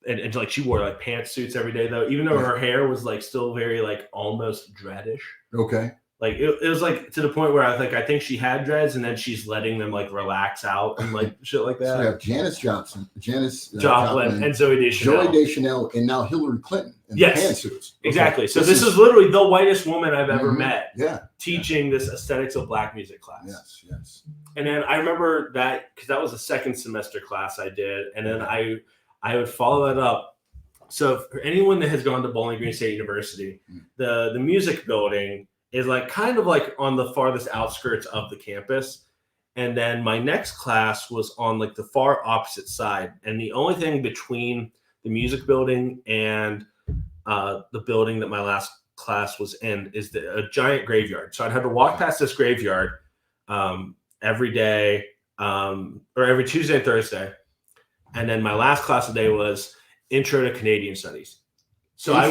And like she wore like pantsuits every day though, even though her hair was like still very like almost dreadish. Okay. Like it was like to the point where I think she had dreads and then she's letting them like relax out and like shit like that. So we have Janis Joplin, and Zooey Deschanel, and now Hillary Clinton in the pantsuits. Okay. Exactly. So this is literally the whitest woman I've ever met. Yeah. Teaching this Aesthetics of Black Music class. Yes. And then I remember that because that was a second semester class I did, and then I would follow that up. So for anyone that has gone to Bowling Green State University, the music building is like kind of like on the farthest outskirts of the campus. And then my next class was on like the far opposite side. And the only thing between the music building and the building that my last class was in is a giant graveyard. So I'd have to walk past this graveyard every day or every Tuesday and Thursday. And then my last class of the day was Intro to Canadian Studies. So I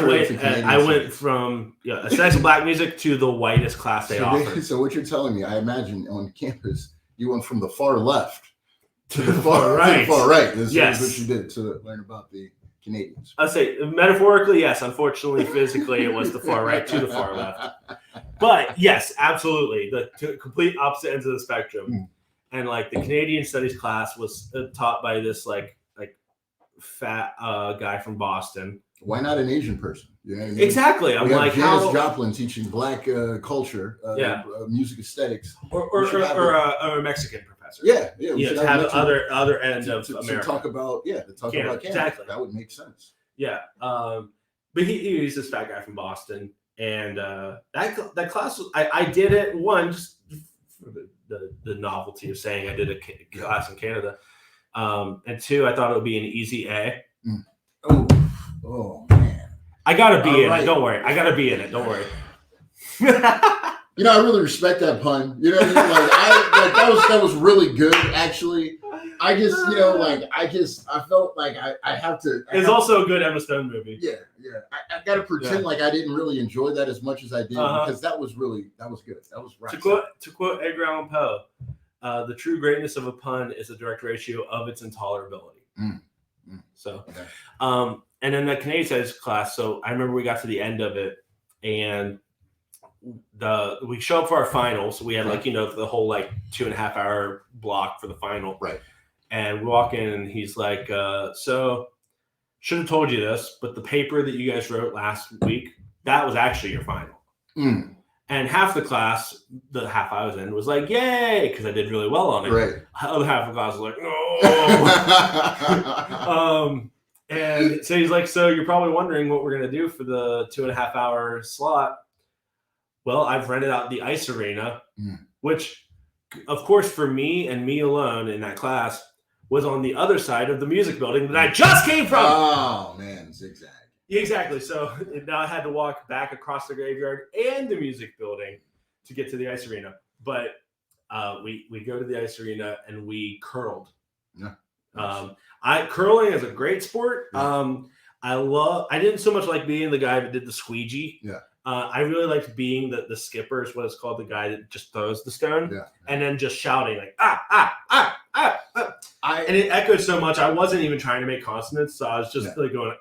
went from Aesthetics of Black Music to the whitest class they offered. So what you're telling me, I imagine on campus, you went from the far left to the far right. This is what you did to learn about the Canadians. I'll say metaphorically, yes. Unfortunately, physically, it was the far right to the far left. But yes, absolutely. The complete opposite ends of the spectrum. And like the Canadian Studies class was taught by this like fat guy from Boston. Why not an Asian person? You know what I mean? Exactly. I'm like Janis Joplin teaching Black culture, music aesthetics, or a Mexican professor. We should have other end of America. To talk about Canada. Exactly. That would make sense. Yeah. But he's this fat guy from Boston, and that class I did it just for the novelty of saying I did a class in Canada, and two, I thought it would be an easy A. Oh man, I gotta be in it. Don't worry, I gotta be in it. Don't worry. I really respect that pun. You know what I mean? Like that was really good, actually. I felt like I have to. It's also a good Emma Stone movie. Yeah. I got to pretend like I didn't really enjoy that as much as I did because that was good. That was right. To quote Edgar Allan Poe, the true greatness of a pun is a direct ratio of its intolerability. So, and then the Canadian Studies class. So I remember we got to the end of it, and we show up for our final. So we had the whole 2.5 hour block for the final. Right. And we walk in, and he's like, "So, should have told you this, but the paper that you guys wrote last week, that was actually your final." And half the class, the half I was in, was like, "Yay!" because I did really well on it. Right. The other half of the class was like, "Oh." And so he's like, "So you're probably wondering what we're gonna do for the 2.5 hour slot." Well, I've rented out the ice arena, which, of course, for me and me alone in that class, was on the other side of the music building that I just came from. Oh man, zigzag. Exactly. So now I had to walk back across the graveyard and the music building to get to the ice arena. But we go to the ice arena and we curled. Yeah. Curling is a great sport. Yeah. I didn't so much like being the guy that did the squeegee. Yeah. I really liked being the skipper is what it's called, the guy that just throws the stone. Yeah. And then just shouting like and it echoed so much I wasn't even trying to make consonants, so I was just going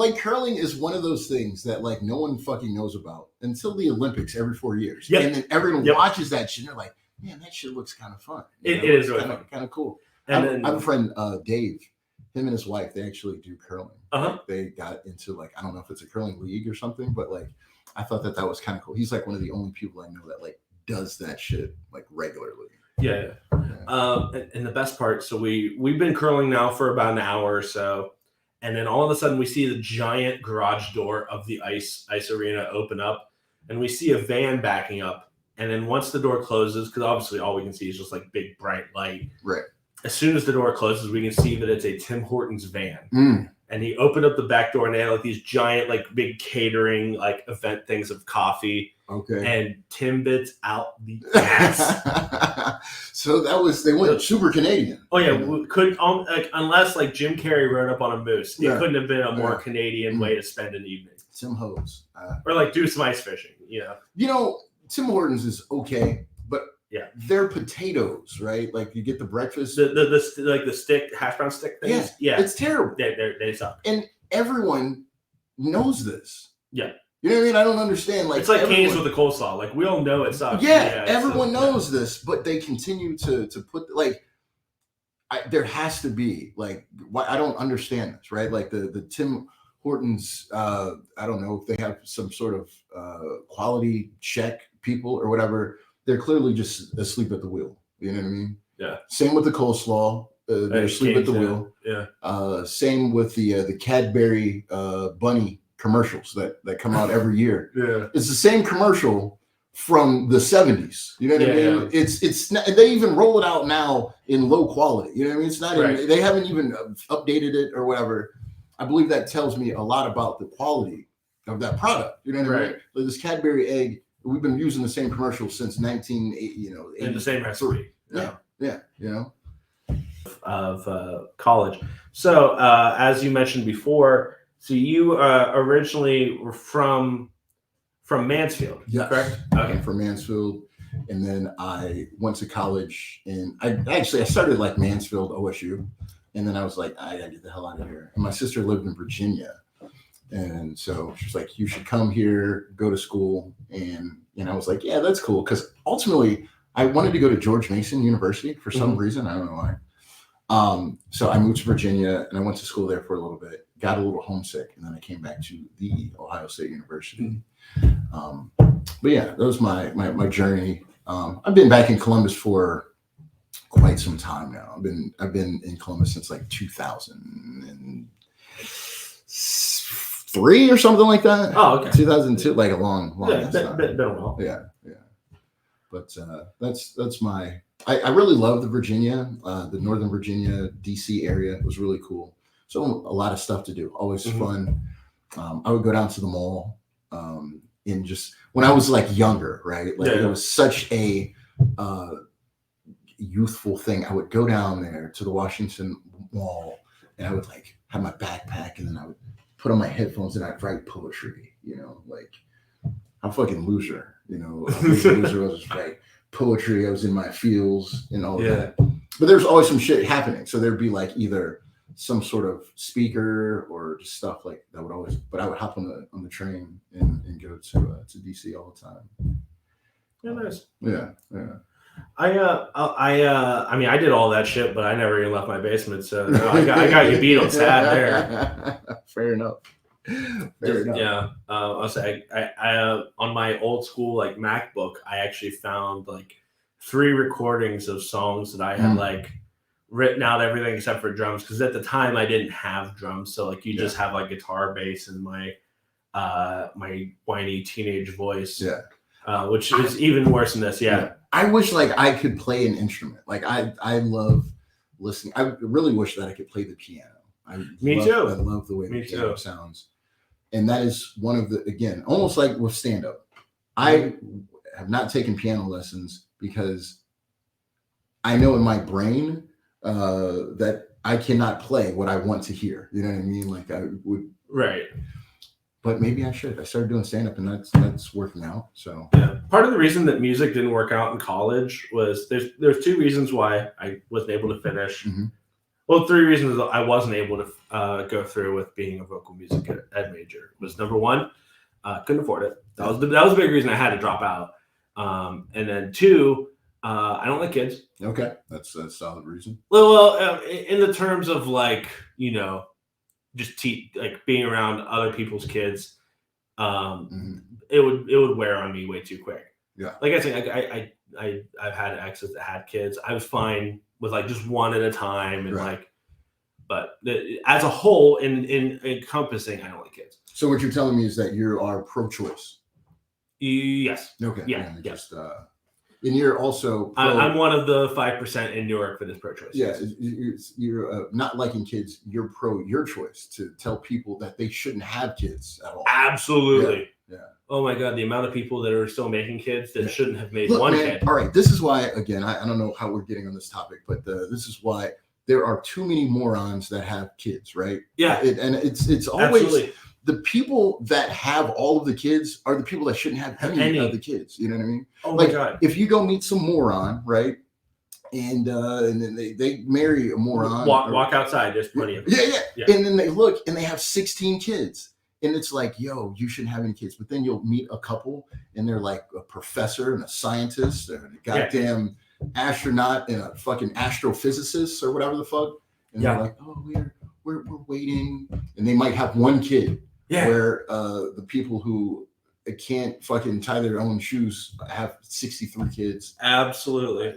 like curling is one of those things that like no one fucking knows about until the Olympics every 4 years. Yep. And then everyone Yep. watches that shit and they're like, man, that shit looks kind of fun. It is really kind fun. of cool. And I have a friend, Dave. Him and his wife, they actually do curling. Uh-huh. Like, they got into like, I don't know if it's a curling league or something, but like I thought that was kind of cool. He's like one of the only people I know that like does that shit like regularly. Yeah. And the best part, so we've been curling now for about an hour or so, and then all of a sudden we see the giant garage door of the ice arena open up, and we see a van backing up. And then once the door closes, because obviously all we can see is just like big bright light. Right. As soon as the door closes, we can see that it's a Tim Hortons van. Mm. And he opened up the back door, and they had like these giant, like big catering, like event things of coffee. Okay. And Timbits out the ass. So they went super Canadian. Oh yeah, we could like unless like Jim Carrey rode up on a moose, it couldn't have been a more Canadian way to spend an evening. Tim Hose. Or like do some ice fishing, you know. You know, Tim Hortons is okay, but yeah, they're potatoes, right? Like you get the breakfast, the stick hash brown stick things. Yeah, it's terrible. They suck, and everyone knows this. Yeah. You know what I mean? I don't understand. Like it's like Cane's with the coleslaw. Like we all know it sucks. Yeah, everyone knows this, but they continue to put like. There has to be like I don't understand this, right? Like the Tim Hortons. I don't know if they have some sort of quality check people or whatever. They're clearly just asleep at the wheel. You know what I mean? Yeah. Same with the coleslaw. They're asleep at the wheel. Yeah. Same with the Cadbury bunny commercials that come out every year. Yeah. It's the same commercial from the 70s. You know what I mean? Yeah. It's not, they even roll it out now in low quality. You know what I mean? It's not even, they haven't even updated it or whatever. I believe that tells me a lot about the quality of that product. You know what I mean? Like this Cadbury egg, we've been using the same commercial since 1980, and the same recipe. Yeah. You know, of college. So as you mentioned before, so you originally were from Mansfield, correct? Okay, I'm from Mansfield, and then I went to college, and I started like Mansfield, OSU, and then I was like, I gotta get the hell out of here. And my sister lived in Virginia, and so she was like, you should come here, go to school, and I was like, yeah, that's cool, because ultimately I wanted to go to George Mason University for some reason. I don't know why. So I moved to Virginia, and I went to school there for a little bit, got a little homesick, and then I came back to the Ohio State University. But yeah, that was my journey. I've been back in Columbus for quite some time now. I've been in Columbus since like 2003 or something like that. Oh, okay. 2002, like a long been time. Been a while. Yeah. But that's my. I really love the Virginia, the Northern Virginia, DC area. It was really cool. So a lot of stuff to do. Always fun. I would go down to the mall. In just when I was like younger, right? Like it was such a youthful thing. I would go down there to the Washington Mall, and I would like have my backpack, and then I would put on my headphones and I'd write poetry. You know, like I'm fucking loser. You know, loser. I was just write poetry. I was in my feels and all that. But there's always some shit happening. So there'd be like either some sort of speaker or just stuff like that would always, but I would hop on the train and go to DC all the time. Yeah, nice. Yeah. I mean, I did all that shit, but I never even left my basement. So no, I got you beat on sad there. Fair enough. Yeah. I'll say I on my old school like MacBook, I actually found like 3 recordings of songs that I had like written out everything except for drums, because at the time I didn't have drums, so like you just have like guitar, bass, and my my whiny teenage voice, which is even worse than this. I wish like I could play an instrument. Like I love listening. I really wish that I could play the piano. Me too. I love the way the piano sounds, and that is one of the, again, almost like with stand-up. I have not taken piano lessons because I know in my brain that I cannot play what I want to hear. You know what I mean? Like I would. Right. But maybe I should. I started doing stand-up, and that's working out. So yeah. Part of the reason that music didn't work out in college was there's 2 reasons why I wasn't able to finish. Well, 3 reasons that I wasn't able to go through with being a vocal music ed major was number 1, couldn't afford it. That was the big reason I had to drop out. And then 2, I don't like kids. Okay, that's a solid reason. Well, in the terms of like, just like being around other people's kids, it would wear on me way too quick. Yeah, like I said, I've had exes that had kids. I was fine with like just one at a time, and but as a whole, in encompassing, I don't like kids. So what you're telling me is that you are pro-choice. Yes. Okay. Yeah. Just and you're also. I'm one of the 5% in Newark that is pro-choice. Yeah, you're not liking kids. You're pro your choice to tell people that they shouldn't have kids at all. Absolutely. Yeah. Oh my God, the amount of people that are still making kids that shouldn't have made one kid. All right, this is why. Again, I don't know how we're getting on this topic, but this is why there are too many morons that have kids, right? Yeah, and it's always. Absolutely. The people that have all of the kids are the people that shouldn't have any of the kids. You know what I mean? Oh my God. If you go meet some moron, right? And then they marry a moron. Walk outside. There's plenty of them. Yeah. And then they look and they have 16 kids. And it's like, yo, you shouldn't have any kids. But then you'll meet a couple and they're like a professor and a scientist and a goddamn astronaut and a fucking astrophysicist or whatever the fuck. And they're like, oh, we're waiting. And they might have one kid. Yeah. Where the people who can't fucking tie their own shoes have 63 kids. Absolutely.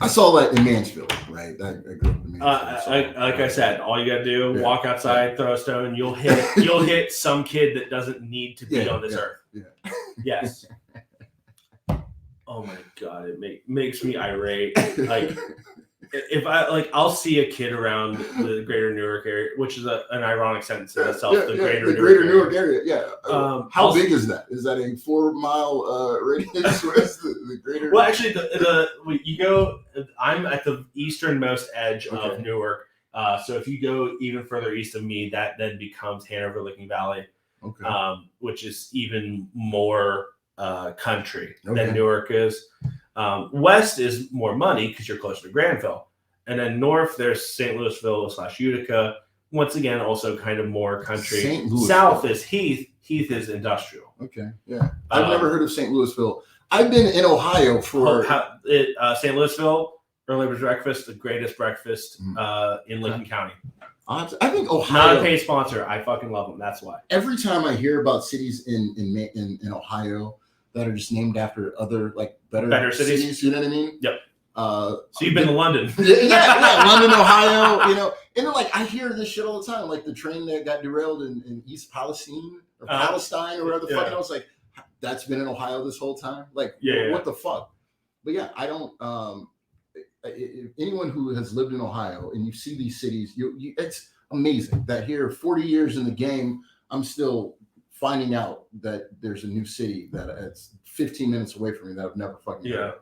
I saw that in Mansfield, right? I grew up in Mansfield. Like I said, all you gotta do, walk outside, throw a stone, you'll hit some kid that doesn't need to be on this earth. Yeah. Yes. Oh my God, it makes me irate. Like if I'll see a kid around the greater Newark area, which is an ironic sentence in itself. The greater Newark area. Yeah. How big is that? Is that a 4-mile radius? Where's the greater? Well, actually, you go. I'm at the easternmost edge of Newark. So if you go even further east of me, that then becomes Hanover-Licking Valley, which is even more country than Newark is. West is more money because you're closer to Granville, and then north there's St. Louisville / Utica. Once again, also kind of more country. South is Heath. Heath is industrial. Okay, yeah. I've never heard of St. Louisville. I've been in Ohio for St. Louisville. Early breakfast, the greatest breakfast in Lincoln County. I think Ohio. Not a paid sponsor. I fucking love them. That's why. Every time I hear about cities in Ohio that are just named after other better cities, you know what I mean? Yep. So you've been to London. Yeah, London, Ohio, and then I hear this shit all the time, like the train that got derailed in East Palestine or Palestine or whatever the fuck. And I was like, that's been in Ohio this whole time? What the fuck? But yeah, I don't, anyone who has lived in Ohio and you see these cities, it's amazing that here 40 years in the game, I'm still finding out that there's a new city that it's 15 minutes away from me that I've never fucking heard of.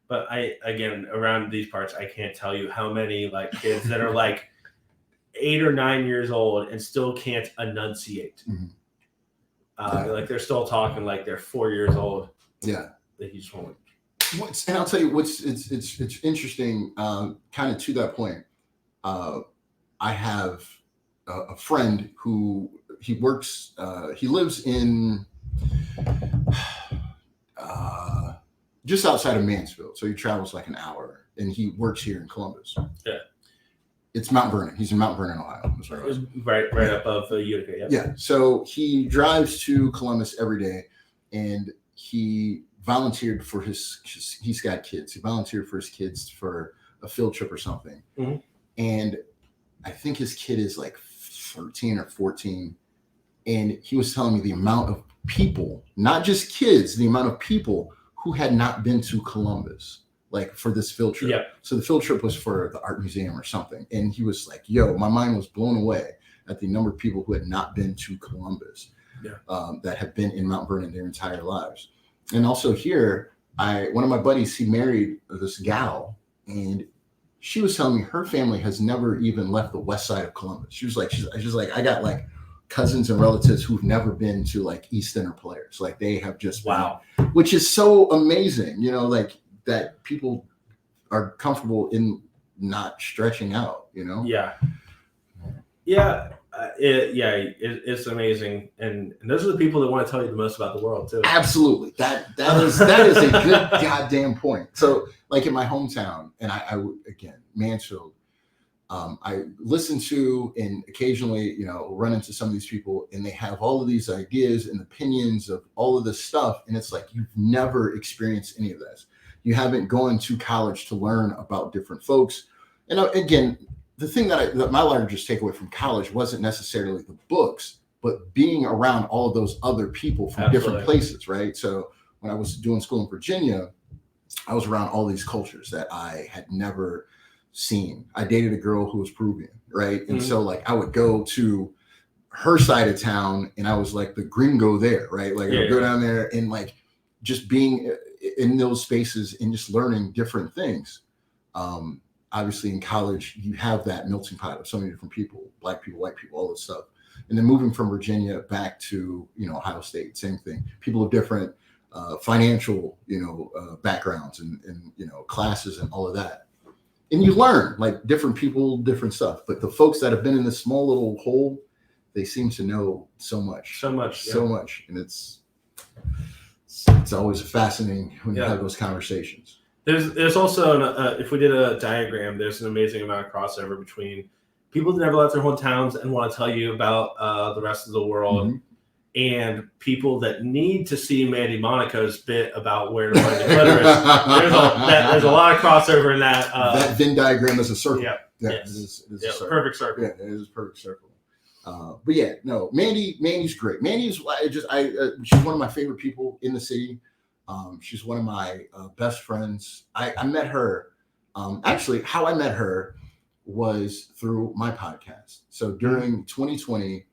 But again, around these parts, I can't tell you how many kids that are 8 or 9 years old and still can't enunciate. They're still talking like they're 4 years old. Yeah. That you just won't. And I'll tell you it's interesting, kind of to that point. I have a friend who he lives in just outside of Mansfield. So he travels like an hour and he works here in Columbus. Yeah. It's Mount Vernon. He's in Mount Vernon, Ohio. Right above Utica. Yeah. Yeah. So he drives to Columbus every day and he volunteered for he's got kids. He volunteered for his kids for a field trip or something. Mm-hmm. And I think his kid is 13 or 14. And he was telling me the amount of people, not just kids, the amount of people who had not been to Columbus, for this field trip. Yeah. So the field trip was for the art museum or something. And he was like, yo, my mind was blown away at the number of people who had not been to Columbus, that have been in Mount Vernon their entire lives. And also here, one of my buddies, he married this gal, and she was telling me her family has never even left the west side of Columbus. She was like, I got cousins and relatives who've never been to Easton or Polaris. They have just which is so amazing, that people are comfortable in not stretching out, Yeah. It's amazing, and those are the people that want to tell you the most about the world too. Absolutely, that is a good goddamn point. So, like in my hometown, and I again, Mansfield, I listen to and occasionally, run into some of these people, and they have all of these ideas and opinions of all of this stuff, and it's like you've never experienced any of this. You haven't gone to college to learn about different folks, and again. The thing that my largest takeaway from college wasn't necessarily the books, but being around all of those other people from different places, right? So when I was doing school in Virginia, I was around all these cultures that I had never seen. I dated a girl who was Peruvian, right? And so like I would go to her side of town and I was like the gringo there, right? Like I would go down there and like just being in those spaces and just learning different things. Obviously in college, you have that melting pot of so many different people, black people, white people, all this stuff. And then moving from Virginia back to, Ohio State, same thing. People of different financial, backgrounds and classes and all of that. And you learn like different people, different stuff. But the folks that have been in this small little hole, they seem to know so much. And it's always fascinating when you have those conversations. There's also, if we did a diagram, there's an amazing amount of crossover between people that never left their hometowns and want to tell you about the rest of the world, and people that need to see Mandy Monaco's bit about where to find the clitoris. There's a lot of crossover in that. That Venn diagram is a circle. Yeah, it is a circle. Perfect circle. Yeah, it is a perfect circle. But yeah, no, Mandy's great. She's one of my favorite people in the city. She's one of my best friends. I met her. Actually, how I met her was through my podcast. So during 2020,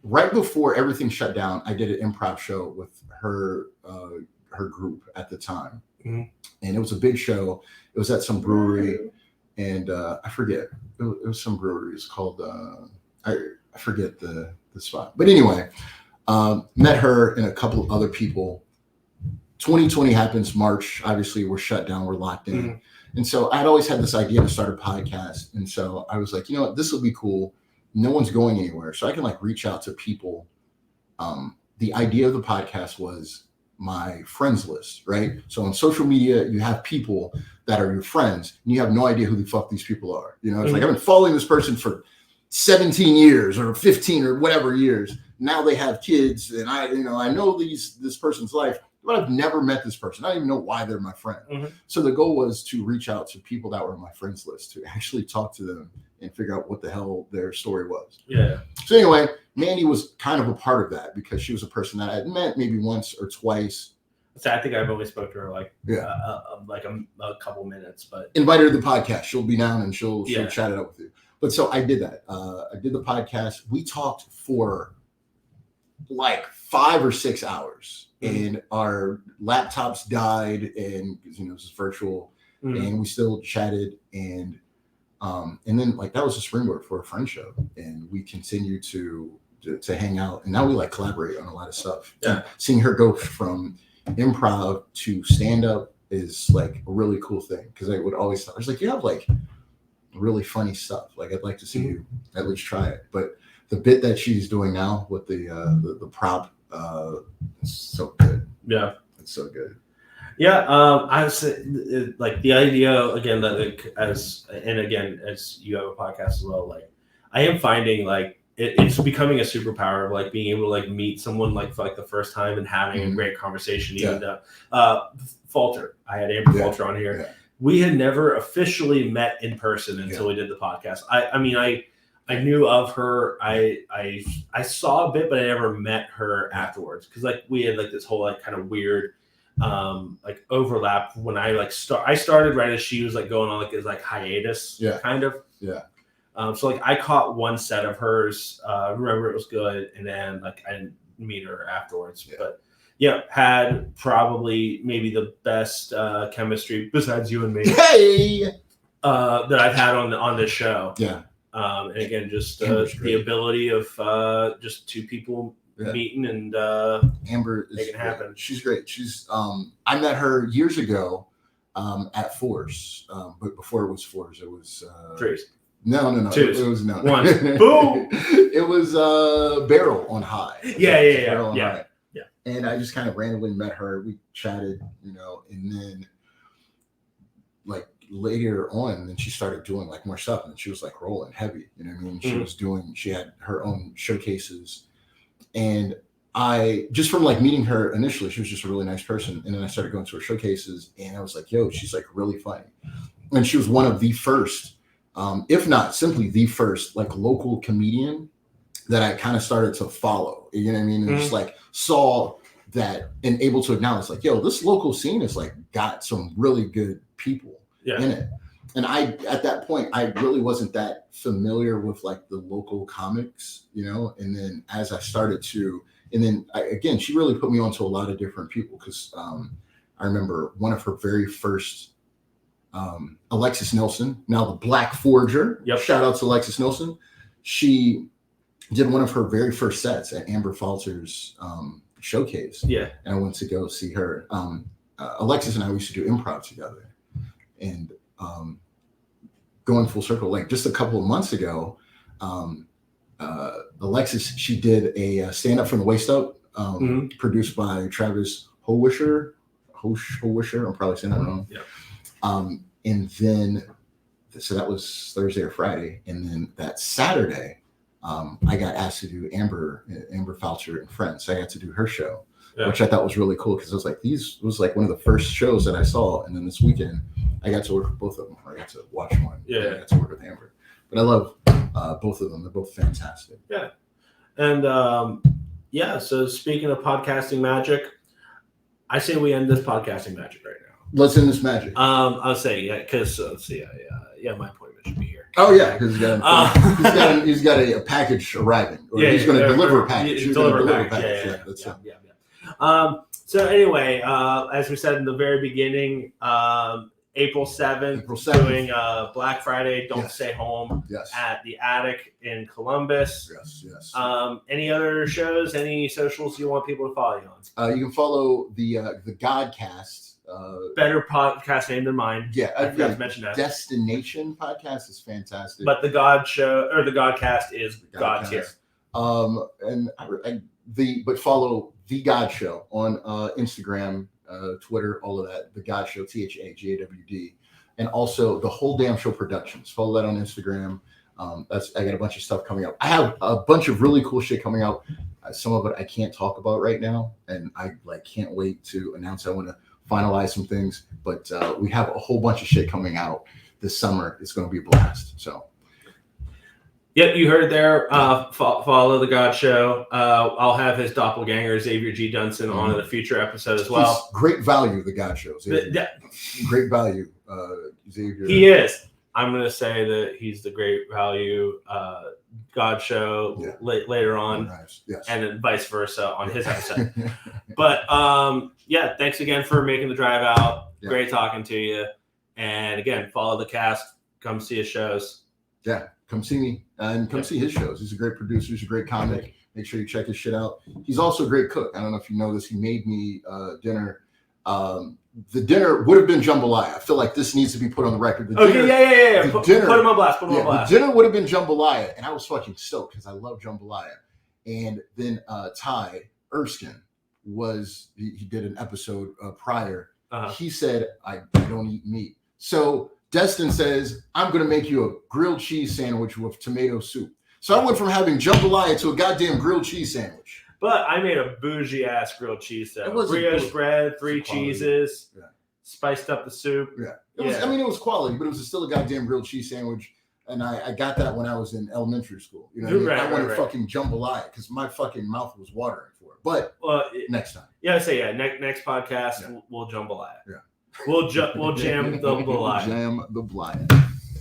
right before everything shut down, I did an improv show with her group at the time, and it was a big show. It was at some brewery, and I forget. It was some brewery. It's called I forget the spot, but anyway. Met her and a couple of other people. 2020 happens, March, obviously we're shut down, we're locked in. And so I'd always had this idea to start a podcast. And so I was like, you know what, this will be cool. No one's going anywhere. So I can like reach out to people. The idea of the podcast was my friends list, right? So on social media, you have people that are your friends and you have no idea who the fuck these people are. It's like, I've been following this person for 17 years or 15 or whatever years. Now they have kids and I know this person's life, but I've never met this person. I don't even know why they're my friend. So the goal was to reach out to people that were on my friends list to actually talk to them and figure out what the hell their story was. Yeah. So anyway, Mandy was kind of a part of that because she was a person that I had met maybe once or twice. So I think I've only spoke to her like a couple minutes, but invite her to the podcast. She'll be down and she'll chat it up with you. But so I did that. I did the podcast. We talked for like 5 or 6 hours and our laptops died and this is virtual and we still chatted and then like that was a springboard for a friend show and we continued to hang out and now we like collaborate on a lot of stuff. And seeing her go from improv to stand up is like a really cool thing because I would always thought I was like, you have like really funny stuff. Like I'd like to see you at least try it. But the bit that she's doing now with the prop, it's so good. Yeah, it's so good. Yeah, I would say like the idea again that like, as you have a podcast as well. Like I am finding like it's becoming a superpower of like being able to like meet someone like for like the first time and having a great conversation. Even Falter, I had Amber Falter on here. Yeah. We had never officially met in person until we did the podcast. I knew of her. I saw a bit, but I never met her afterwards because like we had like this whole like kind of weird like overlap when I like I started right as she was like going on like this like hiatus kind of. Yeah. So like I caught one set of hers. Remember it was good, and then like I didn't meet her afterwards, but. Yeah, had probably maybe the best chemistry besides you and me. Hey, that I've had on this show. Yeah, and again, just the ability of just two people meeting and Amber making it happen. She's great. She's I met her years ago at fours. But before it was fours, it was Threes. No. Twos. It was no. One. Boom. It was barrel on high. Barrel on high. Yeah. And I just kind of randomly met her. We chatted, you know, and then like later on, then she started doing like more stuff, and she was like rolling heavy. You know what I mean? She had her own showcases, and I just from like meeting her initially, she was just a really nice person, and then I started going to her showcases, and I was like, yo, she's like really funny, and she was one of the first. If not simply the first, like local comedian that I kind of started to follow, you know what I mean? And just like saw that and able to acknowledge like, yo, this local scene is like got some really good people in it. And at that point, I really wasn't that familiar with like the local comics, you know? And then as I started to, and then again, she really put me onto a lot of different people. Cause I remember one of her very first Alexis Nelson, now the Black Forger. Shout out to Alexis Nelson. She did one of her very first sets at Amber Falter's showcase. And I went to go see her. Alexis and I used to do improv together. And going full circle, like just a couple of months ago, Alexis, she did a stand-up from the waist up, produced by Travis Howisher. I'm probably saying that wrong. And then, so that was Thursday or Friday. And then that Saturday, I got asked to do Amber Falter and Friends. So I got to do her show, which I thought was really cool because I was like, these was like one of the first shows that I saw. And then this weekend, I got to work with both of them. Or I got to watch one. I got to work with Amber. But I love both of them. They're both fantastic. Yeah. And so speaking of podcasting magic, I say we end this podcasting magic right now. Let's end this magic. I'll say, because let's see, my appointment should be here. Oh yeah, because he's got a package arriving, or he's going to deliver a package. Deliver a package. So anyway, as we said in the very beginning, April 7th, doing Black Friday, Don't Stay Home at the Attic in Columbus. Yes. Any other shows, any socials you want people to follow you on? You can follow the Godcast. Better podcast name than mine. I forgot to mention that. Destination podcast is fantastic. But the God Show or the Godcast is God's here. But follow The God Show on Instagram, Twitter, all of that. The God Show, THAGAWD, and also the Whole Damn Show Productions. Follow that on Instagram. I got a bunch of stuff coming up. I have a bunch of really cool shit coming out. Some of it I can't talk about right now, and I can't wait to announce. I want to finalize some things, but we have a whole bunch of shit coming out this summer. It's going to be a blast. So, yep, you heard there. Follow the God Show. I'll have his doppelganger Xavier G. Dunson on in a future episode as well. He's great value, the God Show. Great value, Xavier. He is. I'm going to say that he's the great value God Show later on, and then vice versa on his episode. But thanks again for making the drive out. Great talking to you. And again, follow the cast. Come see his shows. Come see me and come see his shows. He's a great producer. He's a great comic. Make sure you check his shit out. He's also a great cook. I don't know if you know this. He made me dinner. The dinner would have been jambalaya. I feel like this needs to be put on the record. Put him on blast. The dinner would have been jambalaya, and I was fucking stoked because I love jambalaya. And then Ty Erskine he did an episode prior. He said, I don't eat meat. So Destin says, I'm going to make you a grilled cheese sandwich with tomato soup. So I went from having jambalaya to a goddamn grilled cheese sandwich. But I made a bougie ass grilled cheese sandwich. Brioche bread, 3 cheeses, spiced up the soup. It was quality, but it was still a goddamn grilled cheese sandwich. And I got that when I was in elementary school. You know, I wanted fucking jambalaya because my fucking mouth was watering for it. But next time. Next podcast we'll jambalaya. We'll jam the balaya. Jam the balaya.